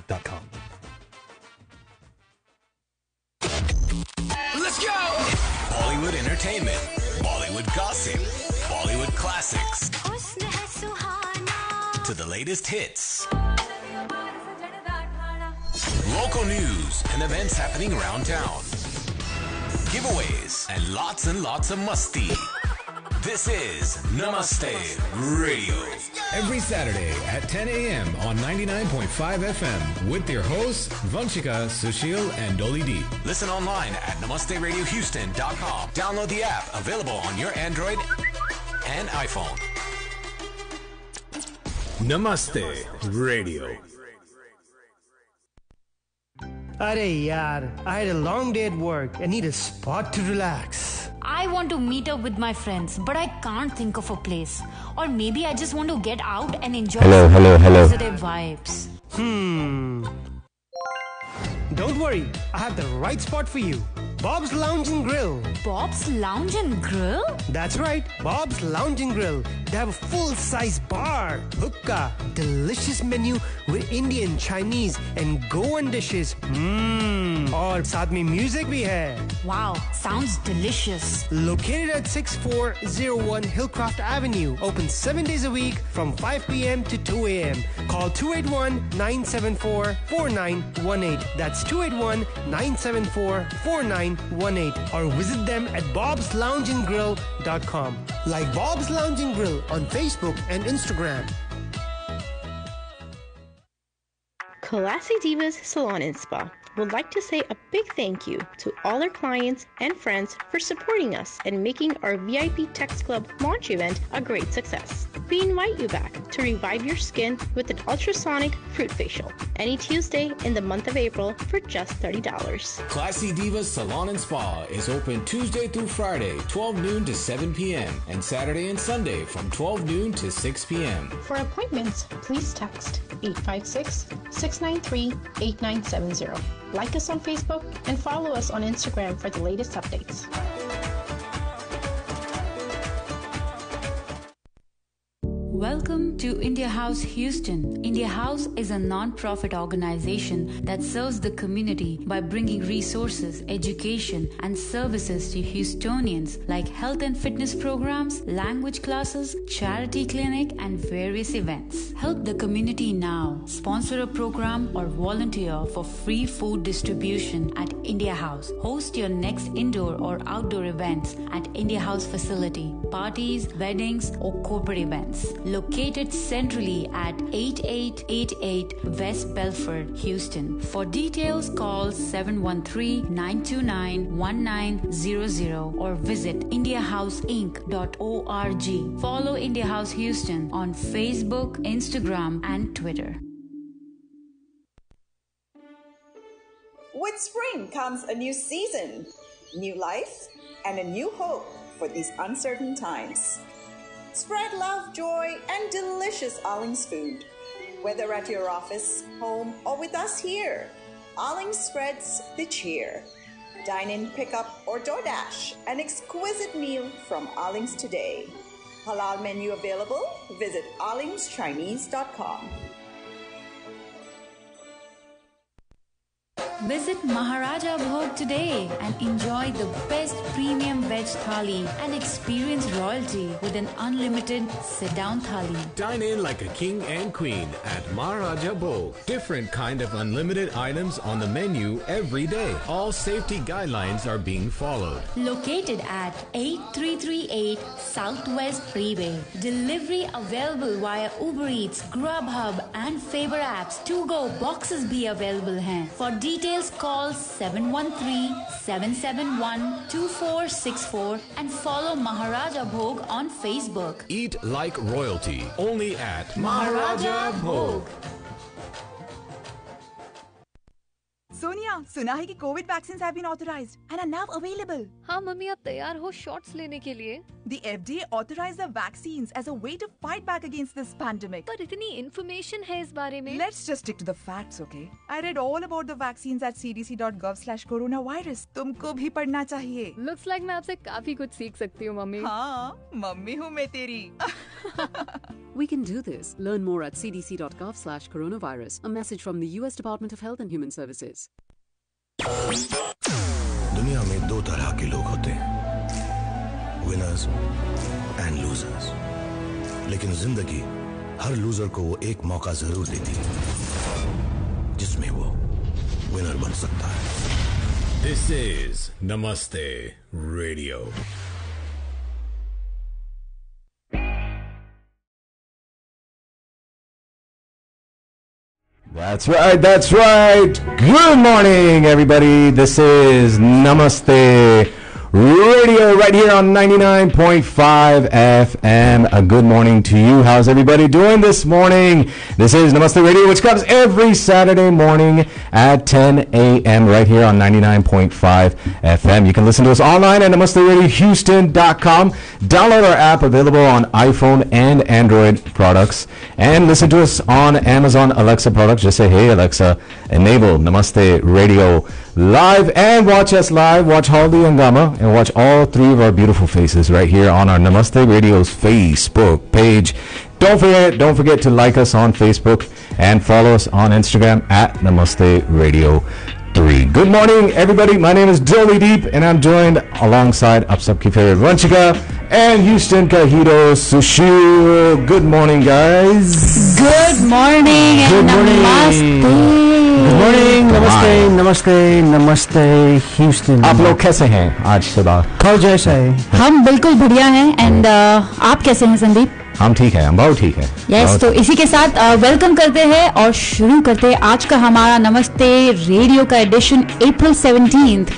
BollywoodEntertainment.com. Let's go! Bollywood entertainment, Bollywood gossip, Bollywood classics, to the latest hits. Local news and events happening around town. Giveaways and lots of musti. This is Namaste Radio. Every Saturday at 10 a.m. on 99.5 FM with your hosts Vanshika, Sushil, and Dolly D. Listen online at NamasteRadioHouston.com. Download the app, available on your Android and iPhone. Namaste Radio. Arey yaar, I had a long day at work and need a spot to relax. I want to meet up with my friends, but I can't think of a place. Or maybe I just want to get out and enjoy positive vibes. Don't worry, I have the right spot for you. Bob's Lounge and Grill. Bob's Lounge and Grill? That's right, Bob's Lounge and Grill. They have a full-size bar, hookah, delicious menu with Indian, Chinese and Goan dishes. और साथ में music भी है. Wow, sounds delicious. Located at 6401 Hillcroft Avenue. Open 7 days a week from 5 p.m. to 2 a.m. Call 281-974-4918. That's 281-974-4918. Or visit them at bobsloungeandgrill.com. Like Bob's Lounge and Grill on Facebook and Instagram. Classy Divas Salon and Spa would like to say a big thank you to all our clients and friends for supporting us and making our VIP Text Club launch event a great success. We invite you back to revive your skin with an ultrasonic fruit facial any Tuesday in the month of April for just $30. Classy Divas Salon and Spa is open Tuesday through Friday, 12 noon to 7 p.m. and Saturday and Sunday from 12 noon to 6 p.m. For appointments, please text 856-693-8970. Like us on Facebook and follow us on Instagram for the latest updates. Welcome to India House Houston. India House is a non-profit organization that serves the community by bringing resources, education, and services to Houstonians like health and fitness programs, language classes, charity clinic, and various events. Help the community now. Sponsor a program or volunteer for free food distribution at India House. Host your next indoor or outdoor events at India House facility, parties, weddings, or corporate events. Located centrally at 8888 West Belford, Houston. For details, call 713-929-1900 or visit indiahouseinc.org. Follow India House Houston on Facebook, Instagram, and Twitter. With spring comes a new season, new life, and a new hope for these uncertain times. Spread love, joy, and delicious Allings food. Whether at your office, home, or with us here, Allings spreads the cheer. Dine in, pick up, or DoorDash an exquisite meal from Allings today. Halal menu available? Visit allingschinese.com. Visit Maharaja Bhog today and enjoy the best premium veg thali and experience royalty with an unlimited sit-down thali. Dine in like a king and queen at Maharaja Bhog. Different kind of unlimited items on the menu every day. All safety guidelines are being followed. Located at 8338 Southwest Freeway. Delivery available via Uber Eats, Grubhub and Faber apps. To-go boxes be available hain. For details, call 713-771-2464 and follow Maharaja Bhog on Facebook. Eat like royalty. Only at Maharaja Bhog. Sonia, सुना है कि covid vaccines have been authorised and are now available. हाँ mummy, आप तैयार हो shots लेने के लिए? The FDA authorized the vaccines as a way to fight back against this pandemic. पर इतनी इन्फॉर्मेशन है इस बारे में. Let's just stick to the facts, okay? I read all about the vaccines at cdc.gov/coronavirus. तुमको भी पढ़ना चाहिए. Looks like मैं आपसे काफी कुछ सीख सकती हूँ मम्मी. हाँ, मम्मी हूँ मैं तेरी. We can do this. Learn more at cdc.gov/coronavirus. A message from the U.S. Department of Health and Human Services. दुनिया में दो तरह के लोग होते हैं, विनर्स एंड लूजर्स. लेकिन जिंदगी हर लूजर को वो एक मौका जरूर देती है जिसमें वो विनर बन सकता है. This is Namaste Radio. That's right, that's right. Good morning, everybody. This is Namaste Radio right here on 99.5 FM. A good morning to you. How's everybody doing this morning? This is Namaste Radio, which comes every Saturday morning at 10 a.m. right here on 99.5 FM. You can listen to us online at namasteradiohouston.com. Download our app, available on iPhone and Android products. And listen to us on Amazon Alexa products. Just say, hey Alexa, enable Namaste Radio live, and watch us live. Watch Haldi and Gama, and watch all three of our beautiful faces right here on our Namaste Radio's Facebook page. Don't forget to like us on Facebook and follow us on Instagram at Namaste Radio 3. Good morning, everybody. My name is Dolly Deep, and I'm joined alongside Aap Sabki favorite Vanchika and Houston Kahito Sushil. Good morning, guys. Good morning and namaste. Good morning, नमस्ते नमस्ते नमस्ते Houston. आप लोग कैसे हैं आज सुबह? कल जैसा है. हम बिल्कुल बढ़िया हैं. एंड आप कैसे हैं संदीप? हम ठीक हैं, हम बहुत ठीक हैं. यस, तो इसी के साथ वेलकम करते हैं और शुरू करते हैं आज का हमारा नमस्ते रेडियो का addition April 17th.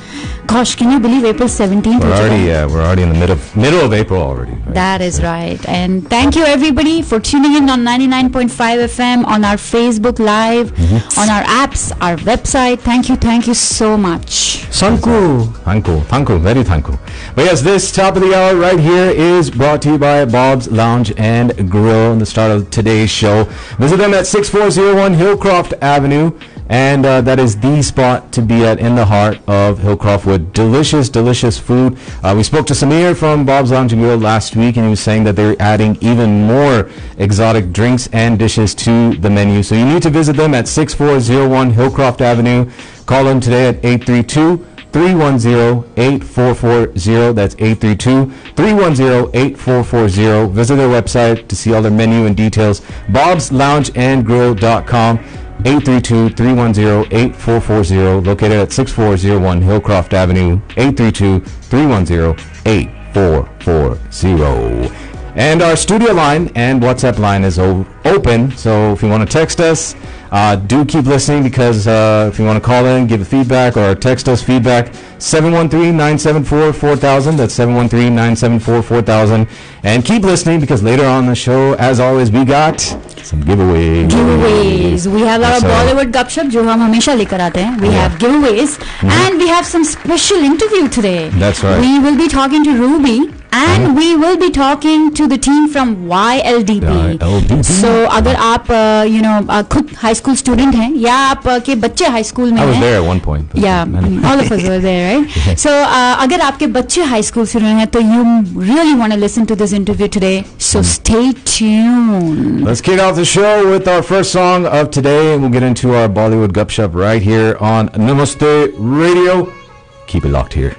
Gosh, can you believe April 17th? We're already in the middle of April already. Right? That is right. And thank you everybody for tuning in on 99.5 FM, on our Facebook Live, on our apps, our website. Thank you so much. Thank you, very thank you. But yes, this top of the hour right here is brought to you by Bob's Lounge and Grill. In the start of today's show, visit them at 6401 Hillcroft Avenue. And that is the spot to be at, in the heart of Hillcroft, with delicious food. We spoke to Samir from Bob's Lounge and Grill last week, and he was saying that they're adding even more exotic drinks and dishes to the menu. So you need to visit them at 6401 Hillcroft Avenue. Call them today at 832-310-8440. That's 832-310-8440. Visit their website to see all their menu and details. bobsloungeandgrill.com. 832-310-8440, located at 6401 Hillcroft Avenue, 832-310-8440. And our studio line and WhatsApp line is open, so if you want to text us, do keep listening, because if you want to call in, give feedback, or text us feedback, 713-974-4000. That's 713-974-4000. And keep listening, because later on the show, as always, we got some giveaways. We have our Bollywood Gupshup, जो हम हमेशा लेकर आते हैं. We have giveaways, and we have some special interview today. That's right. We will be talking to Ruby, and we will be talking to the team from YLDP. So अगर आप खुद high school student हैं, या आप के बच्चे high school में हैं. I was there at one point. Yeah, all of us were there, right? So अगर आपके बच्चे हाई स्कूल स्टूडेंट हैं, तो you really want to listen to this interview today. So stay tuned. Let's kick off the show with our first song of today, and we'll get into our Bollywood Gupshup right here on Namaste Radio. Keep it locked here.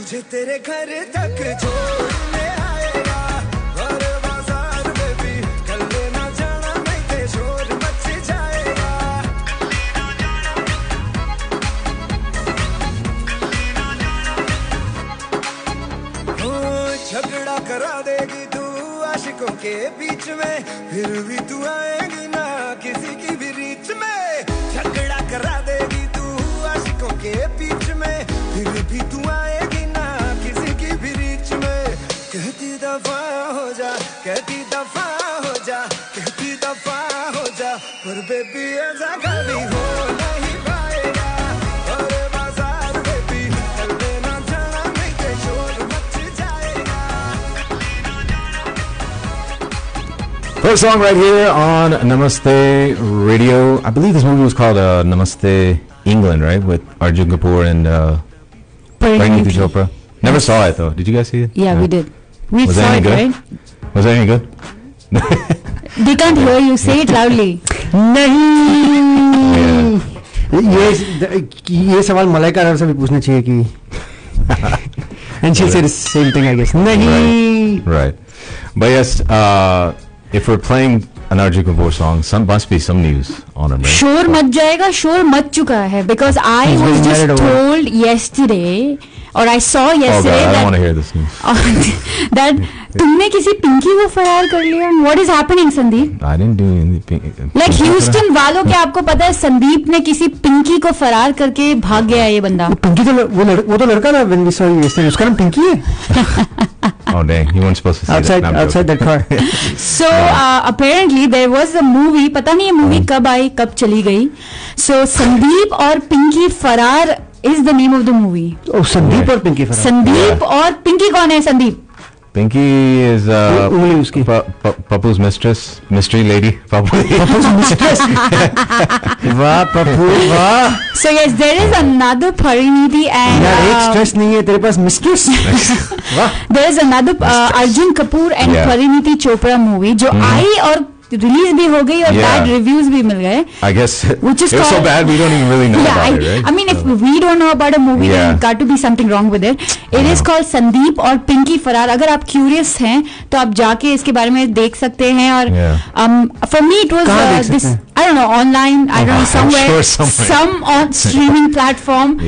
तुझे तेरे घर तक छोड़ने आएगा और बाजार में भी कल ना जाना नहीं ते शोर मच जाएगा ओ झगड़ा करा देगी तू आशिकों के बीच में फिर भी तू आएगी ना किसी की भी रीच में झगड़ा करा देगी तू आशिकों के बीच में फिर भी तू आएगी ना किसी की भी रीच में कहती दफा हो जा कहती दफा हो जा कहती दफा हो जा पर बेबी ऐसा कभी हो नहीं पाएगा और बाजार में भी कल ना जाना नहीं ते शोर मच जाएगा First song right here on Namaste Radio. I believe this movie was called Namaste England, right? With Arjun Kapoor and Pariniti Chopra. Never saw it though. Did you guys see it? Yeah, we did. We was saw it, it, good? right? Was it any good? They can't hear you. Say it loudly. नहीं ये सवाल मलाइका अरब से भी पूछना चाहिए कि and she'll say the same thing, I guess. नहीं Right. But yes, if we're playing an Arjun Kapoor song, must be some news on him, right? शोर मच जाएगा, शोर मच चुका है because I was just told yesterday or I saw yesterday I don't want to hear this news. that तुमने किसी पिंकी को फरार कर लिया. What is happening, Sandeep? I didn't do anything. Like Houston वालों के आपको पता है संदीप ने किसी पिंकी को फरार करके भाग गया ये बंदा. पिंकी तो वो तो लड़का था when we saw you yesterday. उसका नाम पिंकी है. Oh dang, you weren't supposed to say outside, that. Outside that car. So apparently there was a movie. पता नहीं ये movie कब आई कब चली गई. So संदीप और पिंकी फरार is the name of the movie. Oh, Sandeep और पिंकी फरार. संदीप और पिंकी कौन है Sandeep? Pinky is Papu's mistress, mystery lady. Papu's mistress. वाह पप्पू वाह. So yes, there is another Pariniti and यार एक स्ट्रेस नहीं है तेरे पास mistress. There is another Arjun Kapoor and Pariniti Chopra movie जो आई और रिलीज भी हो गई और बैड रिव्यूज भी मिल गए. I guess which is it was so bad we don't even really know about it, right? I mean, if we don't know about a movie, then got to be something wrong with it. It is called Sandeep और पिंकी फरार. अगर आप curious हैं तो आप जाके इसके बारे में देख सकते हैं. और for me it was this, I don't know, online, I don't know, somewhere, some on streaming platform.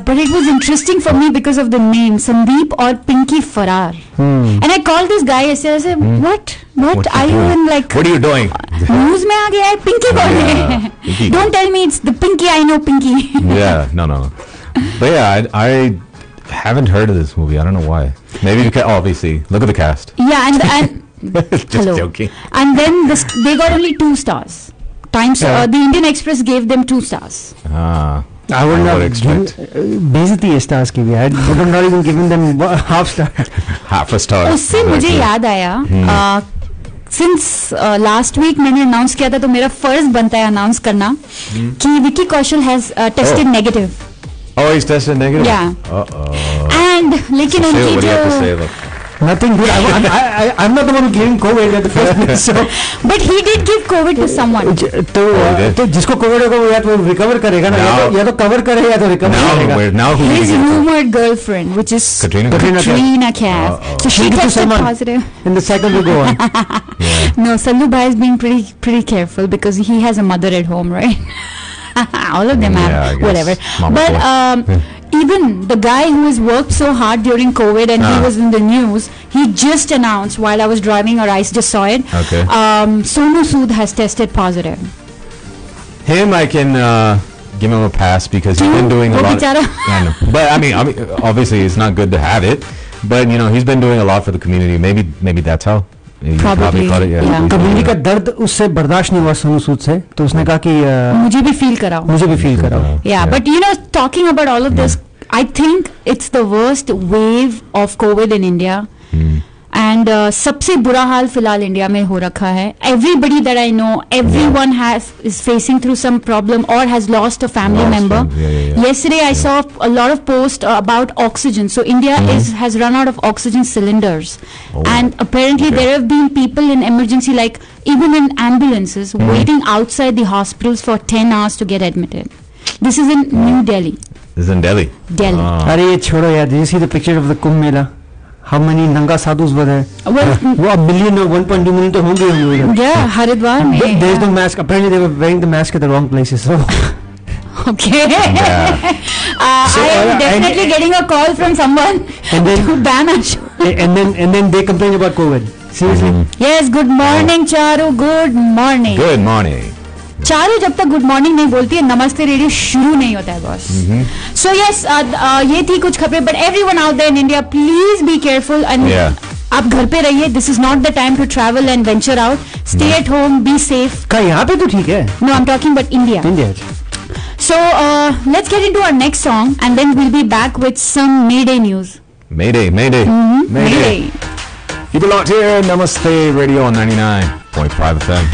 But it was interesting for me because of the name Sandeep और पिंकी फरार. And I called this guy yesterday. I said, what are you in, like, what are you doing? News में आ गया है पिंकी कौन है? Don't tell me it's the Pinky I know Pinky. Yeah, no. But yeah, I haven't heard of this movie. I don't know why. Maybe because obviously look at the cast. Yeah, and just joking. And then they got only 2 stars. Times the Indian Express gave them 2 stars. I would not expect. बेइज्जती है stars की भी. I would not even given them half star. Half a star. उससे मुझे याद आया. Since last week मैंने announce किया था तो मेरा फर्ज बनता है अनाउंस करना कि Vicky Kaushal has tested negative. Oh, he's tested negative. Yeah. And लेकिन उनकी जो nothing good. I'm not the one who gave him COVID at the first place. So. But he did give COVID to someone. तो जिसको COVID होगा वो या तो recover करेगा ना या तो cover करेगा या तो recover करेगा. His rumored girlfriend, which is Katrina Kaif. So she tested positive. And the cycle will go on. No, Sallu Bhai is being pretty careful because he has a mother at home, right? All of them have whatever. But even the guy who has worked so hard during COVID and he was in the news, he just announced while I was driving, or I just saw it. Okay. Sonu Sood has tested positive. Him, I can give him a pass because he's been doing a lot. I know. But I mean, obviously, it's not good to have it. But you know, he's been doing a lot for the community. Maybe that's how. Probably. Community का दर्द उससे बर्दाश्त नहीं हुआ सोनू सूद से तो उसने कहा कि मुझे भी फील कराओ. Yeah, but you know, talking about all of this, I think it's the worst wave of COVID in India. And सबसे बुरा हाल फिलहाल इंडिया में हो रखा है. Everybody that I know, everyone is facing through some problem or has lost a family member. Yesterday I saw a lot of posts about oxygen. So India has run out of oxygen cylinders. And apparently there have been people in emergency, like even in ambulances, waiting outside the hospitals for 10 hours to get admitted. This is in New Delhi. This is in Delhi. Delhi. अरे ये छोड़ो यार. Did you see the picture of the Kumbh Mela? How many Nanga sadhus were there? Well, वो 1 million or 1.2 million तो होंगे उधर. Yeah, Haridwar में. There is no mask. Apparently they were wearing the mask at the wrong places. So. Okay. Yeah. I am definitely getting a call from someone to ban our show. And then they complain about COVID. Seriously. Yes. Good morning, Charu. Good morning. Good morning. Charu जब तक good morning नहीं बोलती है नमस्ते radio शुरू नहीं होता है बॉस. सो यस ये थी कुछ खबरें. But everyone out there in India please be careful and आप घर पे रहिए. This is not the time to travel and venture out. Stay at home, be safe. का यहाँ पे तो ठीक है. No I am talking about India. So let's get into our next song and then we'll be back with some Mayday news. Mayday. Mayday. Keep it locked here. Namaste Radio on 99.5 FM.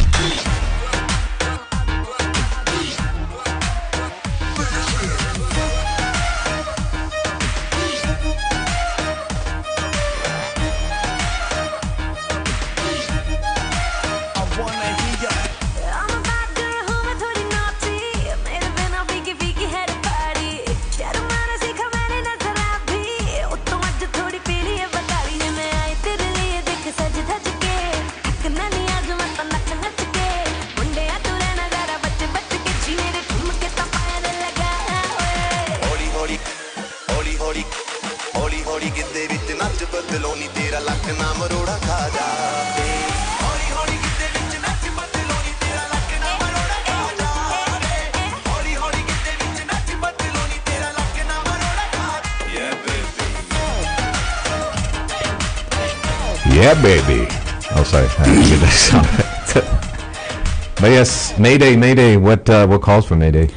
Yeah, baby. Oh, sorry. I didn't get that sound. But yes, Mayday. What calls for Mayday?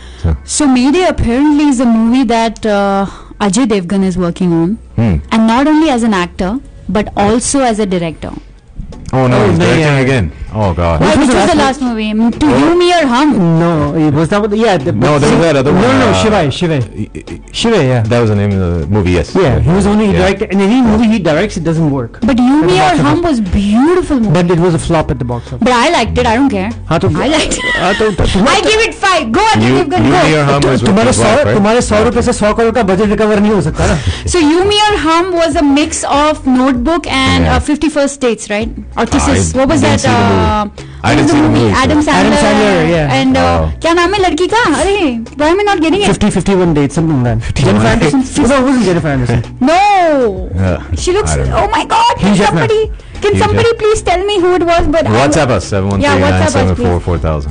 So Mayday apparently is a movie that Ajay Devgan is working on, and not only as an actor but also as a director. Oh no, he's directing again. Oh god. Which was the last movie? To You, Me or Hum? No, it was not. No, there was that other one. No, Shiva. Yeah. That was the name of the movie. Yes. Yeah, he was only directed. And any movie he directs, it doesn't work. But You, Me or Hum was beautiful movie. But it was a flop at the box office. But I liked it. I don't care. I liked it. I give it 5. Go Ajay Devgan, go. You, Me or Hum was तुम्हारे 100 रुपए से 100 करोड़ का budget recover नहीं हो सकता ना. So You, Me or Hum was a mix of Notebook and 51st States, right? Or Kisses. What was that? I didn't see the movie. Adam Sandler, yeah. And क्या नाम है लड़की का? अरे, why am I not getting it? 51 dates, something like that. Jennifer Anderson. No, it wasn't Jennifer Anderson. No. She looks. Oh my God! Can somebody please tell me who it was? But WhatsApp us 713-974-4000.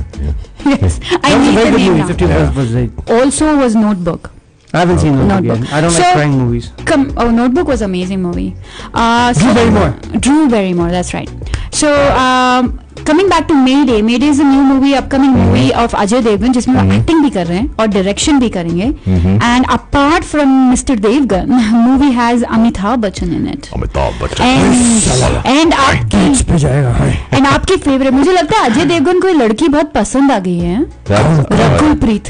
Yes, I need the name now. Also was Notebook. I haven't seen Notebook yet. I don't like crime movies. Notebook was an amazing movie. Drew Barrymore, that's right. So coming back to Mayday. Mayday is a new movie, upcoming movie of Ajay Devgan, जिसमें वो acting भी कर रहे हैं और direction भी करेंगे. And apart from Mr. Devgan, movie has Amitabh Bachchan in it. And आपकी favorite, मुझे लगता है अजय देवगन को लड़की बहुत पसंद आ गई है. Rakul Preet.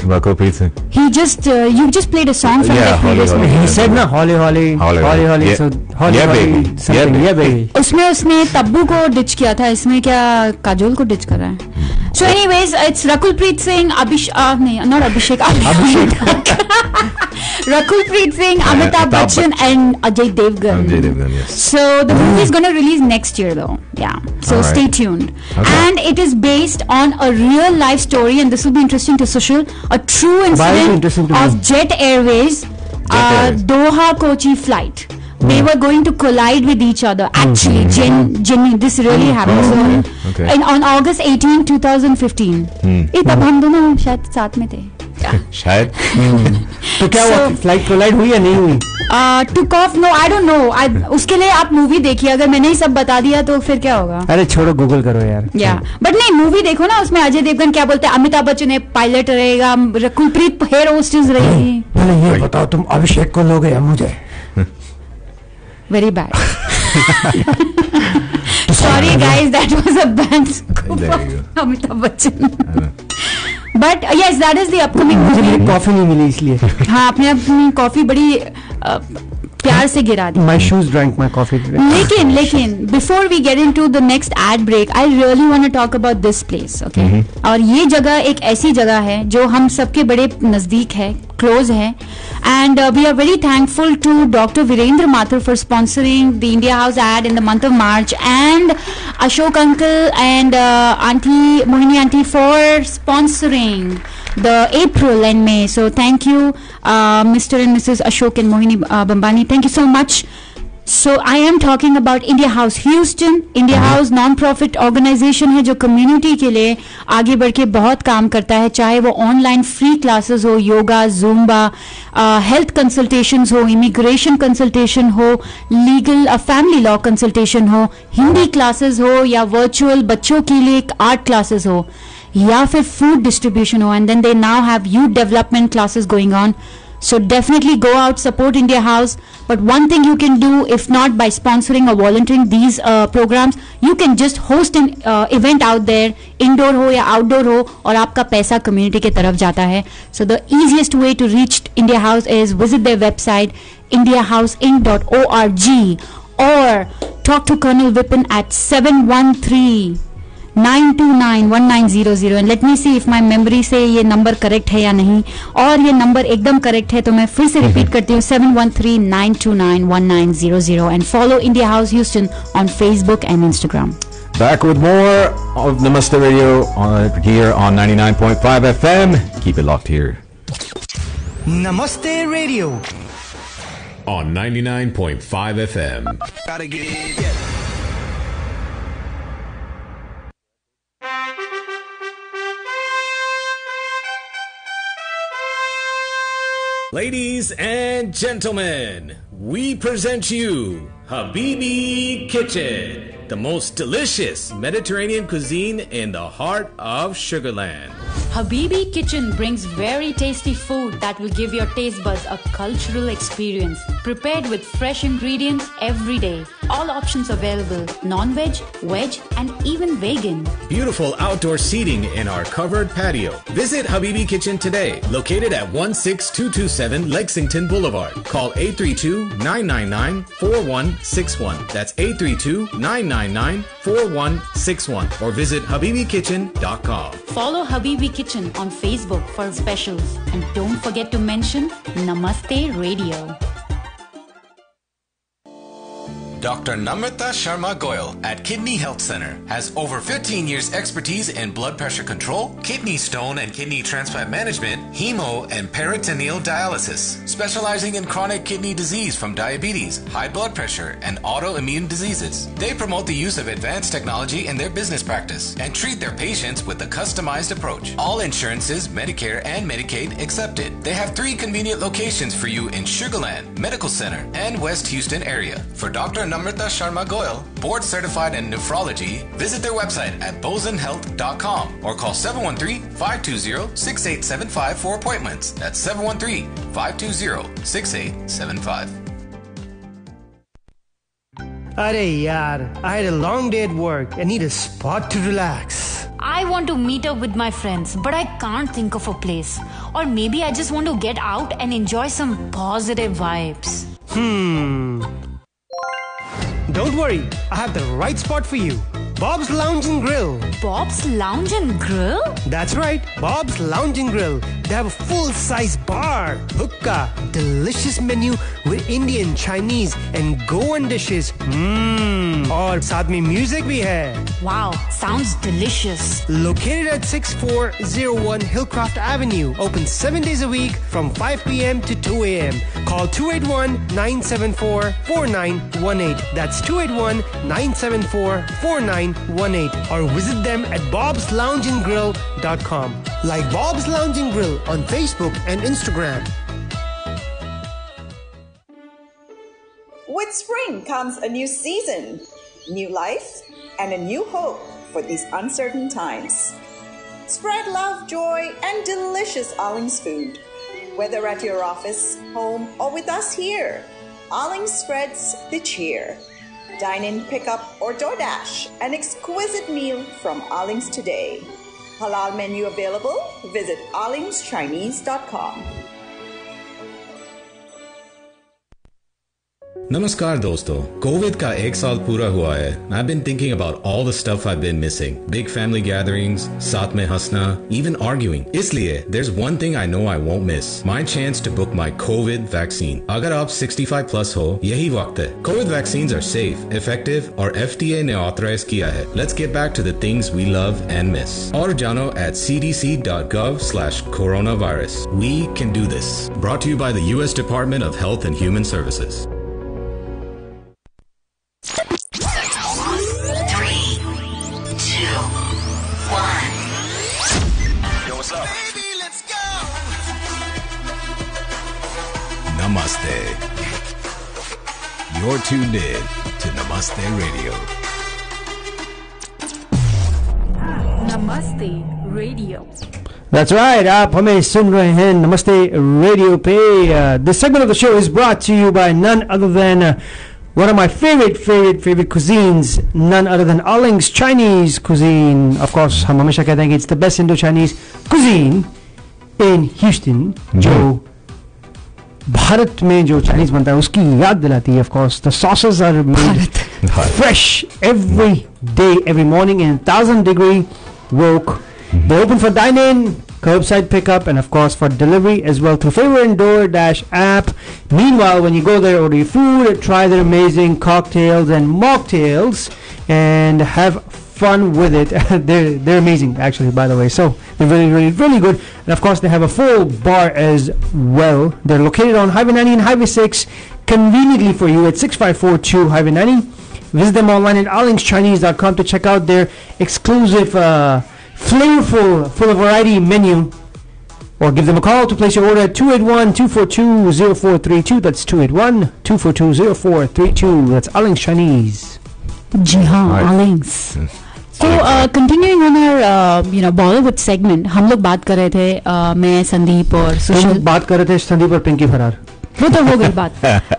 He just you just played a song from that previous movie. He said na Holly. So Holly baby. उसमें उसने तब्बू को डिच किया था. इसमें क्या काजोल को डिच कर रहा है. So anyways, it's Rakulpreet Singh, Abhishek. Rakulpreet Singh, Amitabh Bachchan and Ajay Devgan. Yes. So the movie is going to release next year though. Yeah. So stay tuned. Okay. And it is based on a real life story, and this will be interesting to Sushil. A true incident of Jet Airways Doha Kochi flight. They were going to collide with each other. Actually, genuinely, this really happened. On August 18, 2015. तब हम दोनों शायद साथ में थे. शायद. तो क्या हुआ? फ्लाइट कोलाइड हुई या नहीं हुई? Took off? No, I don't know. उसके लिए आप मूवी देखिए. अगर मैंने ही सब बता दिया तो फिर क्या होगा? अरे छोड़ो, गूगल करो यार. बट नहीं, मूवी देखो ना. उसमें अजय देवगन क्या बोलते हैं? अमिताभ बच्चन पायलट रहेगा, रकुलप्रीत हेयर होस्टेस रहेगी. पहले ये बताओ, तुम अभिषेक को लोगे या मुझे? Very bad. Sorry guys, that was a bad score. Amitabh Bachchan. But yes, that is the upcoming movie. मुझे कॉफी नहीं मिली इसलिए. हाँ, आपने अपनी कॉफी बड़ी प्यार से गिरा दी. My shoes drank my coffee today. लेकिन before we get into the next ad break, I really want to talk about this place, okay? और ये जगह एक ऐसी जगह है जो हम सबके बड़े नजदीक है, close है, and we are very thankful to Dr. Virendra Mathur for sponsoring the India House ad in the month of March, and Ashok uncle and Auntie Mohini auntie for sponsoring the April and May. So thank you, Mr. and Mrs. Ashok and Mohini Bambani. Thank you so much. So I am talking about India House Houston. India House non-profit organization है जो community के लिए आगे बढ़ के बहुत काम करता है, चाहे वो online free classes हो, योगा, zumba, health consultations हो, immigration consultation हो, legal family law consultation हो, हिंदी classes हो या virtual बच्चों के लिए art classes हो, या फिर food distribution हो, and then they now have youth development classes going on. So definitely go out, support India House. But one thing you can do, if not by sponsoring or volunteering these programs, you can just host an event out there, indoor ho ya outdoor ho, और आपका पैसा community के तरफ जाता है. So the easiest way to reach India House is visit their website indiahouseinc.org or talk to Colonel Vipin at 713-929-1900 and let me see if my memory से ये number correct है या नहीं, और ये नंबर एकदम करेक्ट है तो मैं फिर से रिपीट करती हूँ 713-929-1900 and follow India House Houston on Facebook and Instagram. Back with more of Namaste Radio here on 99.5 FM. Keep it locked here. Namaste Radio on 99.5 FM. Gotta get it. Ladies and gentlemen, we present you Habibi Kitchen, the most delicious Mediterranean cuisine in the heart of Sugarland. Habibi Kitchen brings very tasty food that will give your taste buds a cultural experience. Prepared with fresh ingredients every day. All options available: non-veg, veg, and even vegan. Beautiful outdoor seating in our covered patio. Visit Habibi Kitchen today, located at 16227 Lexington Boulevard. Call 832-999-4161. That's 832-999-4161. Or visit HabibiKitchen.com. Follow Habibi Kitchen on Facebook for specials. And don't forget to mention Namaste Radio. Dr. Namrata Sharma Goyal at Kidney Health Center has over 15 years expertise in blood pressure control, kidney stone and kidney transplant management, hemo and peritoneal dialysis, specializing in chronic kidney disease from diabetes, high blood pressure, and autoimmune diseases. They promote the use of advanced technology in their business practice and treat their patients with a customized approach. All insurances, Medicare and Medicaid accepted. They have 3 convenient locations for you in Sugarland, Medical Center, and West Houston area. For Dr. Namrata Sharma Goyal, board certified in nephrology, visit their website at bozenhealth.com or call 713-520-6875 for appointments. That's 713-520-6875. Arey yaar, I had a long day at work and need a spot to relax. I want to meet up with my friends, but I can't think of a place. Or maybe I just want to get out and enjoy some positive vibes. Don't worry, I have the right spot for you. Bob's Lounge and Grill. Bob's Lounge and Grill? That's right, Bob's Lounge and Grill. They have a full-size bar, hookah, delicious menu with Indian, Chinese and Goan dishes. और साथ में music भी है. Wow, sounds delicious. Located at 6401 Hillcroft Avenue. Open 7 days a week from 5 p.m. to 2 a.m. Call 281-974-4918. That's 281-974-4918. Or visit them at bobsloungeandgrill.com. Like Bob's Lounge and Grill on Facebook and Instagram. With spring comes a new season, new life, and a new hope for these uncertain times. Spread love, joy, and delicious Allings food. Whether at your office, home, or with us here, Allings spreads the cheer. Dine-in, pickup, or DoorDash, an exquisite meal from Allings today. Halal menu available? Visit allingschinese.com. Namaskar दोस्तों, Covid का 1 साल पूरा हुआ है. I've been thinking about all the stuff I've been missing. Big family gatherings, साथ में हंसना, even arguing. इसलिए there's one thing I know I won't miss. My chance to book my COVID vaccine. अगर आप 65 plus हो, यही वक्त है. COVID vaccines are safe, effective और FDA ने authorize किया है. Let's get back to the things we love and miss. और जानो at cdc.gov/coronavirus. We can do this. Brought to you by the U.S. Department of Health and Human Services. 3, 2, 1. Yo, what's up? Baby, let's go. Namaste. You're tuned in to Namaste Radio. Namaste Radio. That's right, आप हमें सुन रहे हैं नमस्ते radio पे. This segment of the show is brought to you by none other than one of my favorite cuisines, none other than Aling's Chinese cuisine. Of course, हम हमेशा कहते हैं कि it's the best Indo-Chinese cuisine in Houston. जो भारत में जो Chinese बनता है उसकी याद दिलाती है. Of course, the sauces are made fresh every day, every morning in 1,000-degree wok. They're open for dine-in, curbside pickup, and of course for delivery as well through Favor and DoorDash app. Meanwhile, when you go there, order your food, try their amazing cocktails and mocktails, and have fun with it. they're amazing, actually, by the way. So they're really good. And of course, they have a full bar as well. They're located on Highway 90 and Highway 6, conveniently for you at 6542 Highway 90. Visit them online at allingschinese.com to check out their exclusive flavorful, full of variety menu, or give them a call to place your order at 281-242-0432. That's 281-242-0432. That's Alling's Chinese. जी हाँ, Alling's. So continuing on our Bollywood segment, हम लोग बात कर रहे थे मैं संदीप और सुशील बात कर रहे थे संदीप और पिंकी फरार. वो तो हो गई बात.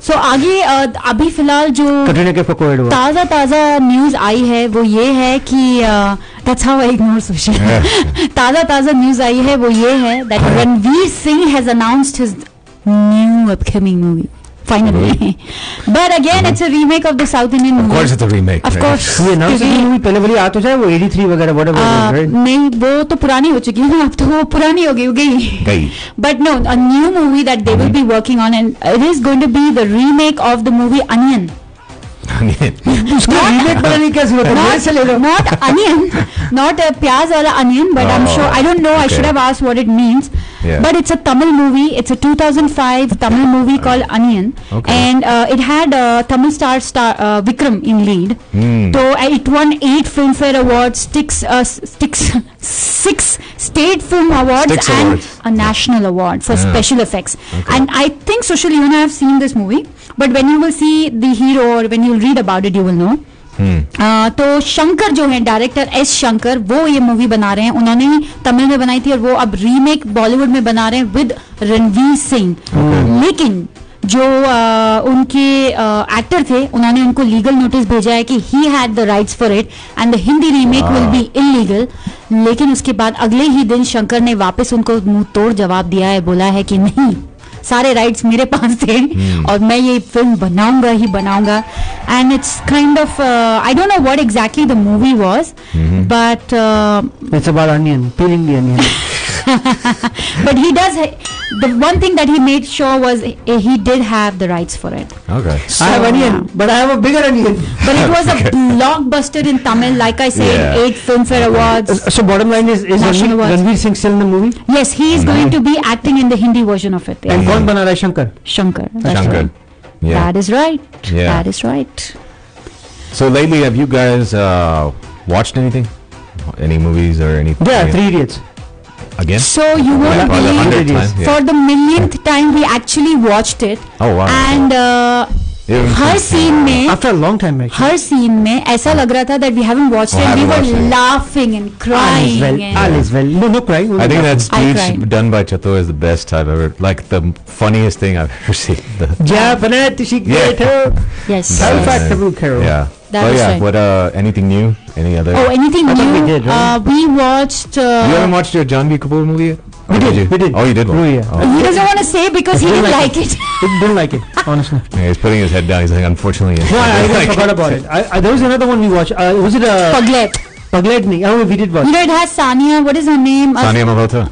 सो आगे अभी फिलहाल जो ताज़ा न्यूज आई है वो ये है कि that's how I ignore social. ताज़ा न्यूज आई है वो ये है that Ranveer Singh has announced his new upcoming movie. Finally. But again, it's a remake of the South Indian movie. Of course it's a remake. Of course. ये announced movie पहले वाली आ तो जाए वो 83 वगैरह whatever. नहीं वो तो पुरानी हो चुकी है अब तो वो पुरानी हो गई. But no, a new movie that they will be working on, and it is going to be the remake of the movie Onion. उसका remake बनाने की जरूरत है. Not onion, not a प्याज वाला onion, but I'm sure I don't know. I should have asked what it means. Yeah. But it's a Tamil movie. It's a 2005 Tamil movie called Onion, and it had Tamil star Vikram in lead. So it won 8 Filmfare Awards, 6 State Film Awards, and a National Award for special effects. And I think Sushil, you and I have seen this movie, but when you will see the hero or when you will read about it, you will know. तो शंकर जो है director S Shankar वो ये movie बना रहे हैं. उन्होंने ही तमिल में बनाई थी और वो अब रीमेक बॉलीवुड में बना रहे हैं विद रणवीर सिंह. लेकिन जो उनके एक्टर थे उन्होंने उनको लीगल नोटिस भेजा है कि he had the rights for it and the Hindi remake will be illegal. लेकिन उसके बाद अगले ही दिन शंकर ने वापस उनको मुंह तोड़ जवाब दिया है. बोला है कि नहीं, सारे राइट्स मेरे पास थे और मैं ये फिल्म बनाऊंगा ही बनाऊंगा. And it's kind of I don't know what exactly the movie was, but it's about onion, peeling the onion. But he does the one thing that he made sure was he did have the rights for it. Okay. So, I have onion, but I have a bigger onion. But it was a blockbuster in Tamil, like I said, 8 Filmfare Awards. So bottom line is Ranveer Singh still in the movie? Yes, he is going to be acting in the Hindi version of it. And कौन बना रहा है? Shankar. Shankar. That's right. Yeah. That is right. Yeah. That is right. So lately, have you guys watched anything? Any movies or anything? Yeah, 3 Idiots. Again? So you won't believe for the millionth time we actually watched it. Oh wow. And हर scene में after a long time actually. हर scene में ऐसा लग रहा था that we haven't watched it. We were laughing and crying. All is well. No crying. I think that speech done by Chato is the best I've ever, like the funniest thing I've ever seen. Yes. Yeah. That was right. What anything new? Any other? Oh, anything new? We did, right? We watched. You haven't watched your Janvi Kapoor movie yet? We did. Oh, you did one? Yeah. Oh. He doesn't want to say because he didn't like it. He didn't like it, honestly. Yeah, he's putting his head down. He's like, unfortunately. No, I forgot about it. There was another one we watched. Was it Paglet? Paglet? Oh, we did watch. You know, it has Sania. What is her name? Sania Malhotra.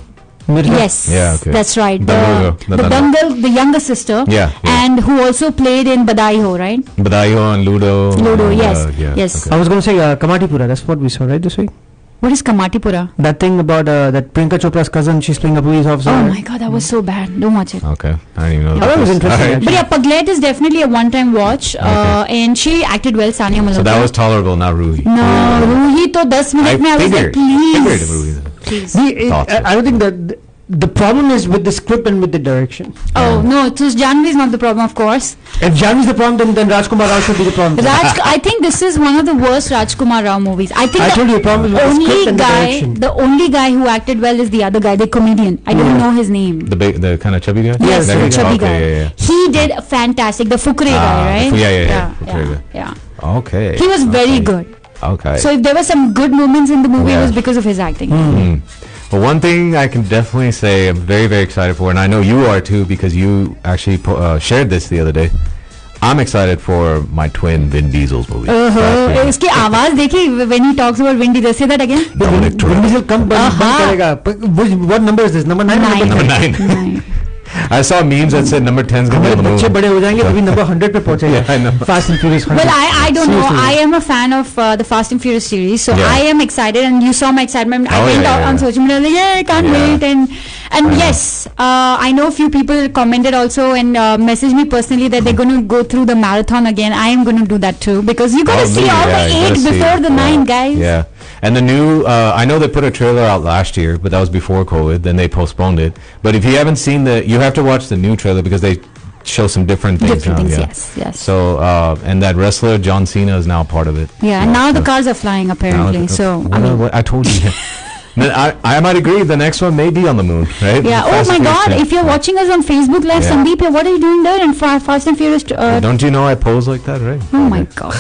Yes. Yeah, okay. That's right. The Dangal, the younger sister. Yeah. And who also played in Badai Ho, right? Badai Ho and Ludo. Ludo, yes. Yes. Okay. I was going to say Kamatipura. That's what we saw, right, this week? What is Kamatipura? That thing about that Priyanka Chopra's cousin, she's playing a police officer. Oh my god, that was so bad. Don't watch it. Okay. I didn't even know that was interesting. Right. But yeah, Paglet is definitely a one-time watch. And she acted well, Sania Malhotra. So that was tolerable, not Ruhi. No, Ruhi to 10 minutes mein I was like, please. I don't think that the problem is with the script and with the direction. Oh no, so Janvi is not the problem, of course. If Janvi is the problem, then Rajkumar Rao should be the problem. I think this is one of the worst Rajkumar Rao movies. I think told you the problem is with the script and the direction. The only guy who acted well is the other guy, the comedian. I don't know his name. The kind of chubby guy? Yes, the chubby guy. He did fantastic. The Fukre guy, right? Yeah. Okay. He was very good. Okay. So if there were some good moments in the movie, it was because of his acting. Well, one thing I can definitely say I'm very, very excited for, and I know you are too because you actually shared this the other day. I'm excited for my twin Vin Diesel's movie. Iski आवाज देखी when he talks about Vin Diesel. Say that again. Vin Diesel come what number is this? Number 9. Number 9. I saw memes that said number 10 is going to be on the moon. बच्चे बड़े हो जाएंगे तभी number 100 पे पहुंचेगा. I know. Fast and Furious 100. Well, I don't know. I am a fan of the Fast and Furious series, so I am excited, and you saw my excitement. I went out on social media, like, yeah, I can't wait, and yes, I know a few people commented also and messaged me personally that they're going to go through the marathon again. I am going to do that too because you got to see all the 8 before the 9, guys. Yeah. And the new, I know they put a trailer out last year, but that was before COVID. Then they postponed it. But if you haven't seen you have to watch the new trailer because they show some different things now. Yes. So, and that wrestler John Cena is now part of it. Yeah, and now the cars are flying apparently. So I told you. I might agree. The next one may be on the moon, right? Yeah. Oh my God! If you're watching us on Facebook Live, Sandeep, what are you doing there in Fast and Furious? Don't you know I pose like that, right? Oh my God.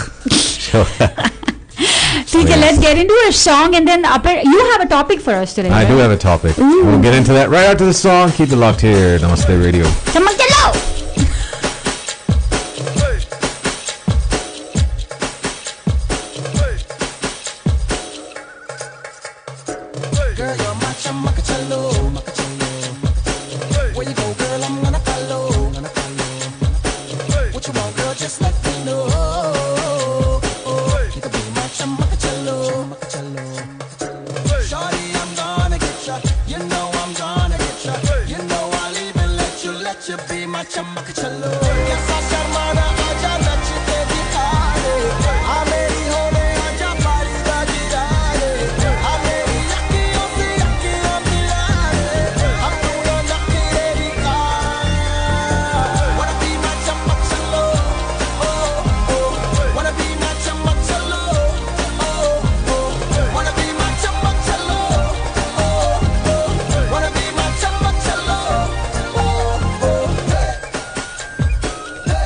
Okay, let's get into a song and then you have a topic for us today. I do have a topic. We'll get into that right after the song. Keep it locked here. Namaste Radio.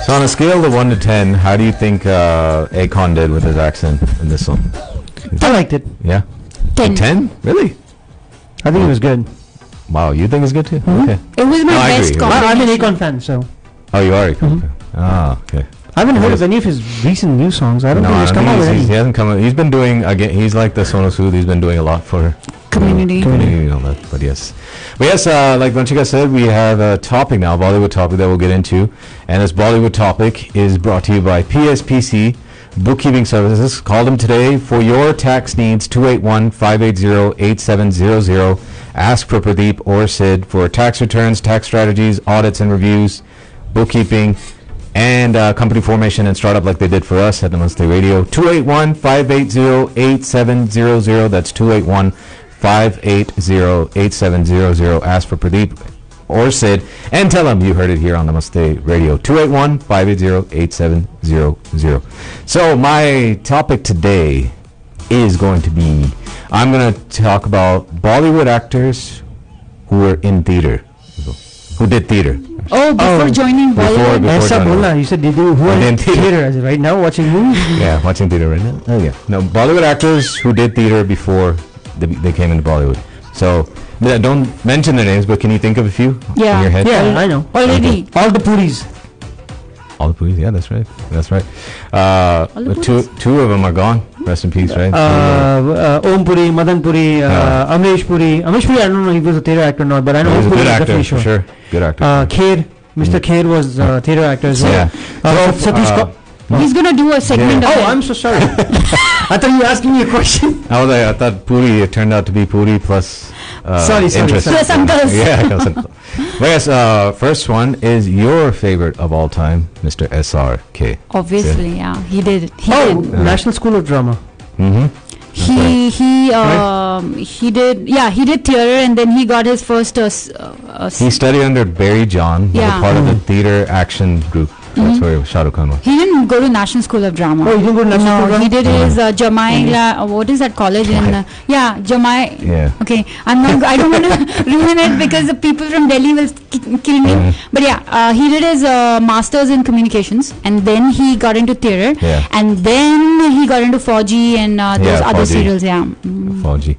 So on a scale of 1 to 10, how do you think Akon did with his accent in this song? I liked it. Yeah? 10. 10? Really? I think it was good. Wow, you think it's good too? Mm-hmm. Okay. It was my best combination. I'm an Akon fan, so. Oh, you are Akon fan? Ah, okay. I haven't heard of any of his recent new songs. I don't think he's come out with any. He hasn't come out. He's been doing, again, he's like the Sonu Sood. He's been doing a lot for community and all that. But yes. Like Vanchika said, we have a topic now, Bollywood topic that we'll get into. And this Bollywood topic is brought to you by PSPC Bookkeeping Services. Call them today for your tax needs, 281-580-8700. Ask for Pradeep or Sid for tax returns, tax strategies, audits and reviews, bookkeeping, and company formation and startup like they did for us at Namaste Radio. 281-580-8700. That's 281-580-8700. Ask for Pradeep or Sid and tell them you heard it here on Namaste Radio. 281-580-8700. So my topic today is going to be, I'm going to talk about Bollywood actors who were in theater, who did theater. Before joining Bollywood. You said who are in theater right now watching movies? Yeah, watching theater right now. Oh yeah. No, Bollywood actors who did theater before they came into Bollywood. So don't mention their names, but can you think of a few in your head? Yeah, I know. Already. All the Puris. All the Puris, yeah, that's right. That's right. Two of them are gone. Rest in peace, right? Om Puri, Madan Puri, Amrish Puri. Amrish Puri, I don't know if he was a theatre actor or not, but I know he was a Om Puri good was actor, definitely for sure. Good actor. Kher, Mr. Kher was a theatre actor as well. Yeah. He's gonna do a segment. Oh, I'm so sorry. I thought you were asking me a question. I thought Puri, it turned out to be Puri plus interest. Plus uncles. Yeah, but yes, first one is your favorite of all time, Mr. SRK. Obviously, yeah, he did. National School of Drama. Mm-hmm. He did theater, and then he got his first. He studied under Barry John, who was part of the theater action group. That's where Shah Rukh Khan was. He didn't go to National School of Drama. Oh, he didn't go to National School of Drama? He did his Jamai. What is that college in? Jamai. Yeah. Okay, I don't want to ruin it because the people from Delhi will kill me. But he did his masters in communications, and then he got into theatre, and then he got into Fauji and those other serials. Fauji.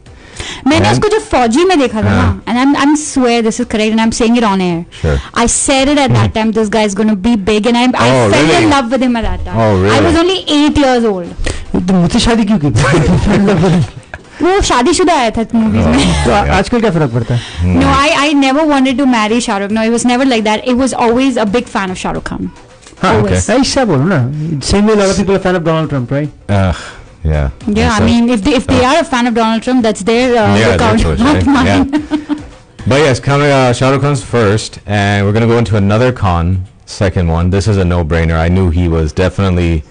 मैंने उसको जो फौजी में देखा था ना, and I'm swear this is correct and I'm saying it on air. Sure. I said it at that time. This guy is going to be big, and I fell in love with him at that time. Oh, really? I was only 8 years old. तो मुझसे शादी क्यों की? वो शादीशुदा आया था movies में. तो आजकल क्या फर्क पड़ता है? No, I never wanted to marry Shah Rukh. No, it was never like that. It was always a big fan of Shah Rukh Khan. Always. ऐसा बोलो ना. Same way a lot of people are fan of Donald Trump, right? Yeah. Yeah, I mean, if they are a fan of Donald Trump, that's their account, choice, not right? mine. But yes, coming Shah Rukh Khan's first, and we're gonna go into another Khan, second one. This is a no-brainer. I knew he was definitely